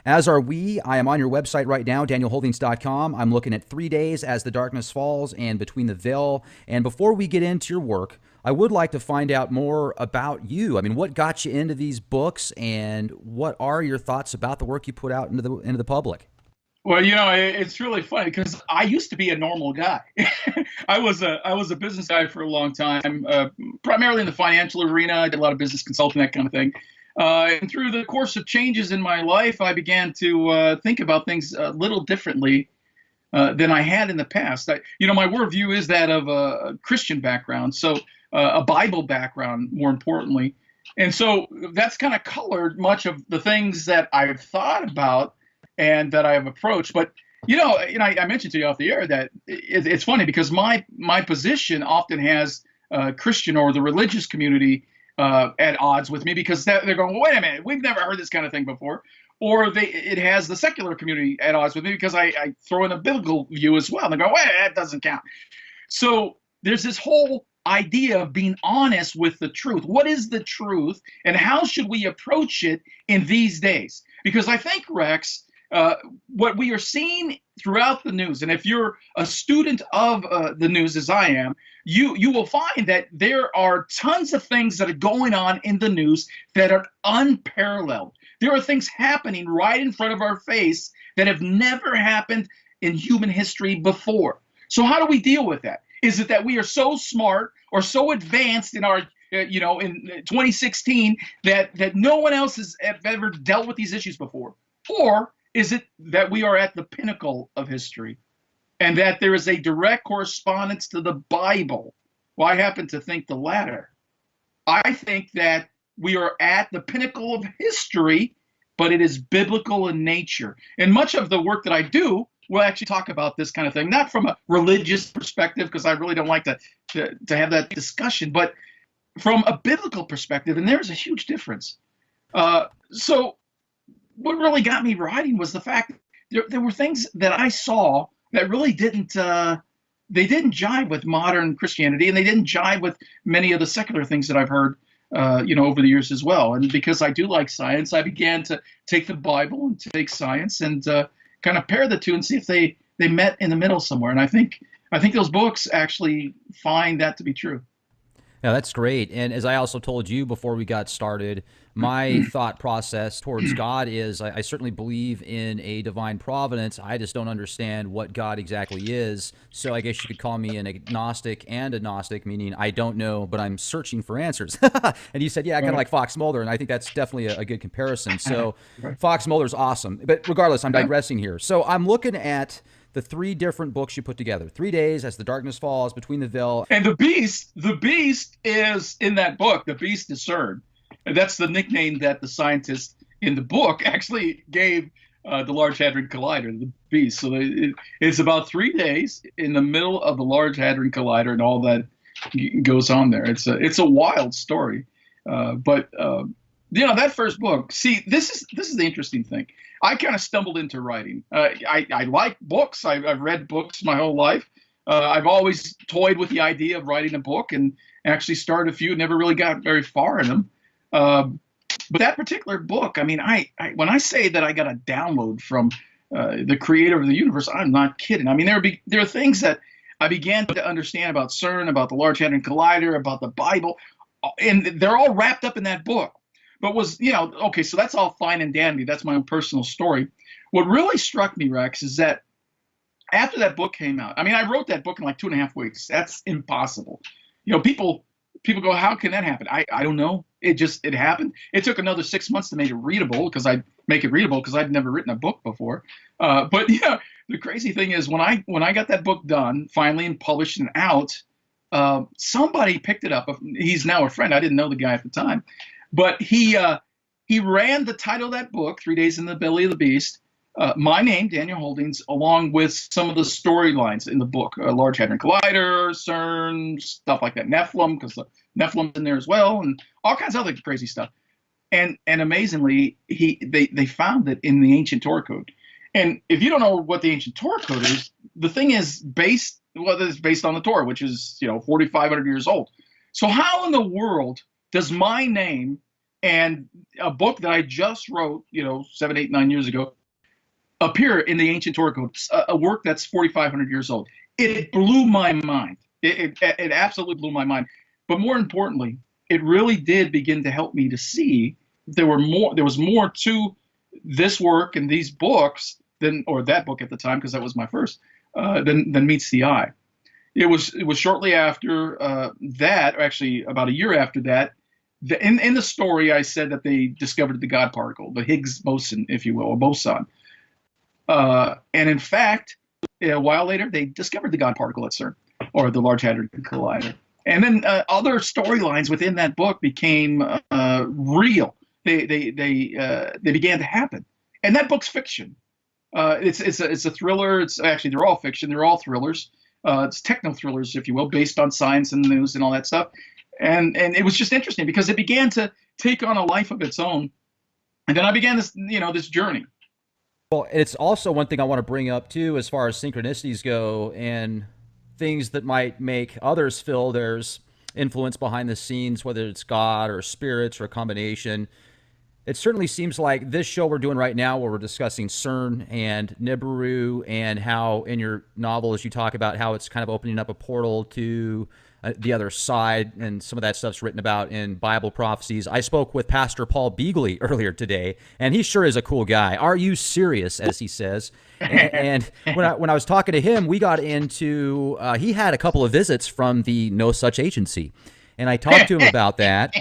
As are we. I am on your website right now, danielholdings.com. I'm looking at 3 days, As the Darkness Falls, and Between the Veil. And before we get into your work, I would like to find out more about you. I mean, what got you into these books, and what are your thoughts about the work you put out into the public? Well, it's really funny because I used to be a normal guy. I was a business guy for a long time, primarily in the financial arena. I did a lot of business consulting, that kind of thing. And through the course of changes in my life, I began to think about things a little differently than I had in the past. My worldview is that of a Christian background, so a Bible background, more importantly. And so that's kind of colored much of the things that I've thought about and that I have approached. But, I mentioned to you off the air that it's funny because my position often has Christian or the religious community at odds with me, because they're going, well, wait a minute, we've never heard this kind of thing before. Or it has the secular community at odds with me because I throw in a biblical view as well. And they go, wait, that doesn't count. So there's this whole idea of being honest with the truth. What is the truth, and how should we approach it in these days? Because I think, Rex, what we are seeing throughout the news, and if you're a student of the news as I am, you will find that there are tons of things that are going on in the news that are unparalleled. There are things happening right in front of our face that have never happened in human history before. So how do we deal with that? Is it that we are so smart or so advanced in our in 2016 that no one else has ever dealt with these issues before? Or is it that we are at the pinnacle of history and that there is a direct correspondence to the Bible? Well, I happen to think the latter. I think that we are at the pinnacle of history, but it is biblical in nature. And much of the work that I do will actually talk about this kind of thing, not from a religious perspective, because I really don't like to have that discussion, but from a biblical perspective, and there's a huge difference. So what really got me writing was the fact that there were things that I saw that really didn't jive with modern Christianity, and they didn't jive with many of the secular things that I've heard over the years as well. And because I do like science, I began to take the Bible and take science and kind of pair the two and see if they met in the middle somewhere. And I think those books actually find that to be true. Yeah, that's great. And as I also told you before we got started, my thought process towards God is I certainly believe in a divine providence. I just don't understand what God exactly is. So I guess you could call me an agnostic and a Gnostic, meaning I don't know, but I'm searching for answers. And you said, yeah, kind of like Fox Mulder, and I think that's definitely a good comparison. So Fox Mulder's awesome. But regardless, I'm digressing here. So I'm looking at the 3 different books you put together: 3 days, As the Darkness Falls, Between the Veil. And the beast is in that book. The beast is CERN. And that's the nickname that the scientist in the book actually gave the Large Hadron Collider, the beast. So it's about 3 days in the middle of the Large Hadron Collider and all that goes on there. It's a wild story. But that first book, see, this is the interesting thing. I kind of stumbled into writing. I like books. I've read books my whole life. I've always toyed with the idea of writing a book and actually started a few, never really got very far in them. But that particular book, I mean, when I say that I got a download from the creator of the universe, I'm not kidding. I mean, there are things that I began to understand about CERN, about the Large Hadron Collider, about the Bible, and they're all wrapped up in that book. But okay, so that's all fine and dandy. That's my own personal story. What really struck me, Rex, is that after that book came out, I mean, I wrote that book in like 2.5 weeks. That's impossible. People go, how can that happen? I don't know. It happened. It took another 6 months to make it readable because I'd never written a book before. But yeah, the crazy thing is when I got that book done finally and published and out, somebody picked it up. He's now a friend. I didn't know the guy at the time, but he ran the title of that book, 3 Days in the Belly of the Beast, my name, Daniel Holdings, along with some of the storylines in the book, Large Hadron Collider, CERN, stuff like that, Nephilim, because the Nephilim's in there as well, and all kinds of other crazy stuff. And amazingly, they found it in the ancient Torah code. And if you don't know what the ancient Torah code is, the thing is it's based on the Torah, which is 4,500 years old. So how in the world does my name and a book that I just wrote, 7, 8, 9 years ago, appear in the ancient Torah code, a work that's 4,500 years old? It blew my mind. It absolutely blew my mind. But more importantly, it really did begin to help me to see there was more to this work and these books or that book at the time, because that was my first, than meets the eye. It was shortly after that, or actually about a year after that. In the story, I said that they discovered the God particle, the Higgs boson, if you will, or boson. And in fact, a while later, they discovered the God particle at CERN, or the Large Hadron Collider. And then other storylines within that book became real. They began to happen. And that book's fiction. It's a thriller. It's actually, they're all fiction. They're all thrillers. It's techno thrillers, if you will, based on science and news and all that stuff. And it was just interesting because it began to take on a life of its own. And then I began this journey. Well, it's also one thing I want to bring up too, as far as synchronicities go and things that might make others feel there's influence behind the scenes, whether it's God or spirits or a combination. It certainly seems like this show we're doing right now, where we're discussing CERN and Nibiru, and how in your novel, as you talk about how it's kind of opening up a portal to the other side, and some of that stuff's written about in Bible prophecies. I spoke with Pastor Paul Beagley earlier today, and he sure is a cool guy. Are you serious, as he says? And when I was talking to him, we got into, he had a couple of visits from the No Such Agency, and I talked to him about that.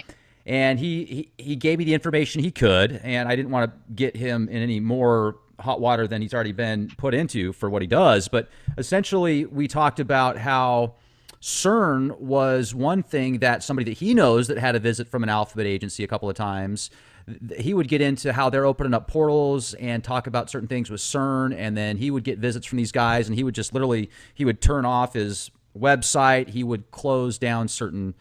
And he gave me the information he could, and I didn't want to get him in any more hot water than he's already been put into for what he does. But essentially, we talked about how CERN was one thing that somebody that he knows that had a visit from an alphabet agency a couple of times. He would get into how they're opening up portals and talk about certain things with CERN, and then he would get visits from these guys, and he would just literally, he would turn off his website, he would close down certain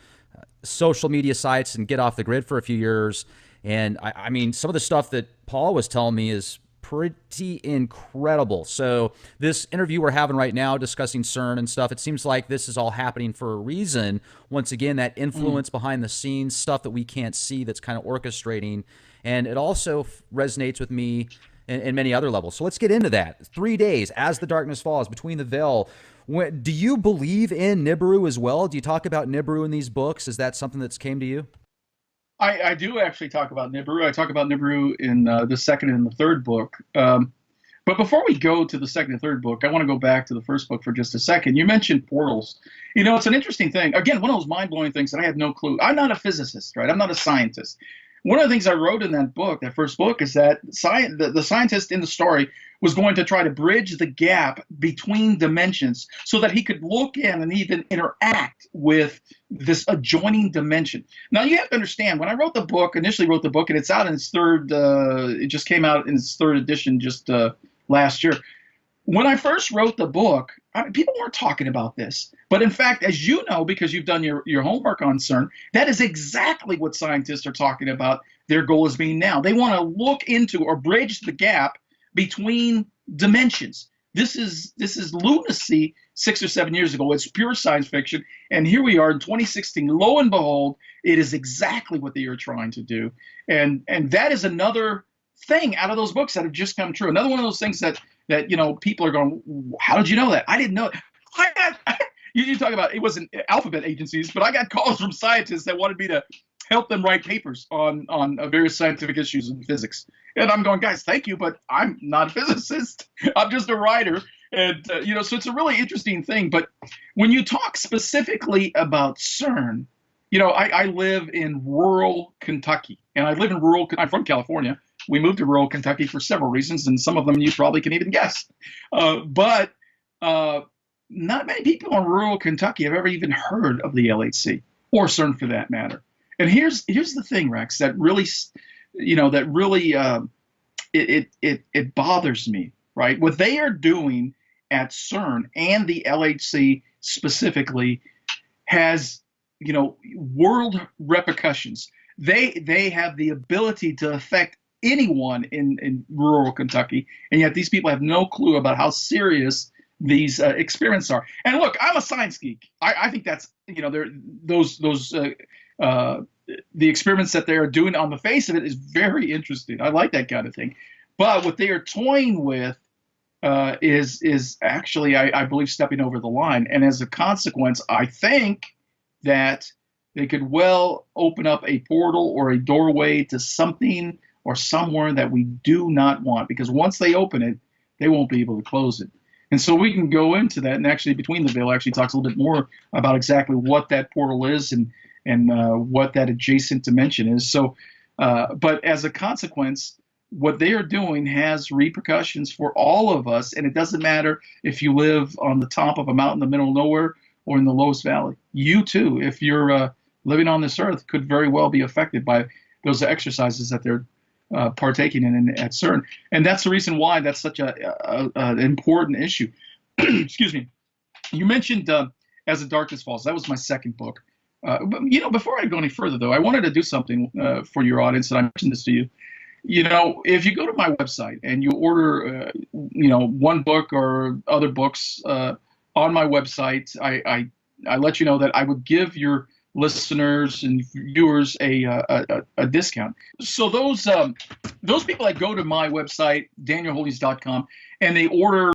social media sites and get off the grid for a few years. And I mean, some of the stuff that Paul was telling me is pretty incredible. So this interview we're having right now discussing CERN and stuff, it seems like this is all happening for a reason. Once again, that influence behind the scenes, stuff that we can't see that's kind of orchestrating. And it also resonates with me in many other levels. So let's get into that. 3 days, as the darkness falls, between the veil. Do you believe in Nibiru as well? Do you talk about Nibiru in these books? Is that something that's came to you? I do actually talk about Nibiru. I talk about Nibiru in the second and the third book. But before we go to the second and third book, I want to go back to the first book for just a second. You mentioned portals. It's an interesting thing. Again, one of those mind-blowing things that I had no clue. I'm not a physicist, right? I'm not a scientist. One of the things I wrote in that book, that first book, is that the scientist in the story was going to try to bridge the gap between dimensions so that he could look in and even interact with this adjoining dimension. Now, you have to understand, when I initially wrote the book, and it's out in its it just came out in its third edition just last year. When I first wrote the book, people weren't talking about this. But in fact, as you know, because you've done your homework on CERN, that is exactly what scientists are talking about their goal as being now. They want to look into or bridge the gap between dimensions. this is lunacy 6 or 7 years ago. It's pure science fiction. And here we are in 2016. Lo and behold, it is exactly what they are trying to do. And that is another thing out of those books that have just come true. Another one of those things that people are going, how did you know that? I didn't know. You talk about, it wasn't alphabet agencies, but I got calls from scientists that wanted me to help them write papers on various scientific issues in physics. And I'm going, guys, thank you, but I'm not a physicist. I'm just a writer. And, so it's a really interesting thing. But when you talk specifically about CERN, I live in rural Kentucky. And I'm from California. We moved to rural Kentucky for several reasons, and some of them you probably can even guess. But not many people in rural Kentucky have ever even heard of the LHC or CERN for that matter. And here's the thing, Rex, that really, it bothers me, right? What they are doing at CERN and the LHC specifically has, world repercussions. They have the ability to affect anyone in rural Kentucky, and yet these people have no clue about how serious these experiments are. And look, I'm a science geek. I think that's, the experiments that they are doing on the face of it is very interesting. I like that kind of thing. But what they are toying with is actually, I believe, stepping over the line. And as a consequence, I think that they could well open up a portal or a doorway to something or somewhere that we do not want. Because once they open it, they won't be able to close it. And so we can go into that, and actually Between the Veil actually talks a little bit more about exactly what that portal is and what that adjacent dimension is. So, but as a consequence, what they are doing has repercussions for all of us, and it doesn't matter if you live on the top of a mountain in the middle of nowhere or in the lowest valley. You too, if you're living on this earth, could very well be affected by those exercises that they're partaking in at CERN. And that's the reason why that's such an important issue. Excuse me. You mentioned As the Darkness Falls. That was my second book. But, before I go any further, though, I wanted to do something for your audience, and I mentioned this to you. If you go to my website and you order, one book or other books on my website, I let you know that I would give your listeners and viewers a discount. So those people that go to my website, danielholdies.com, and they order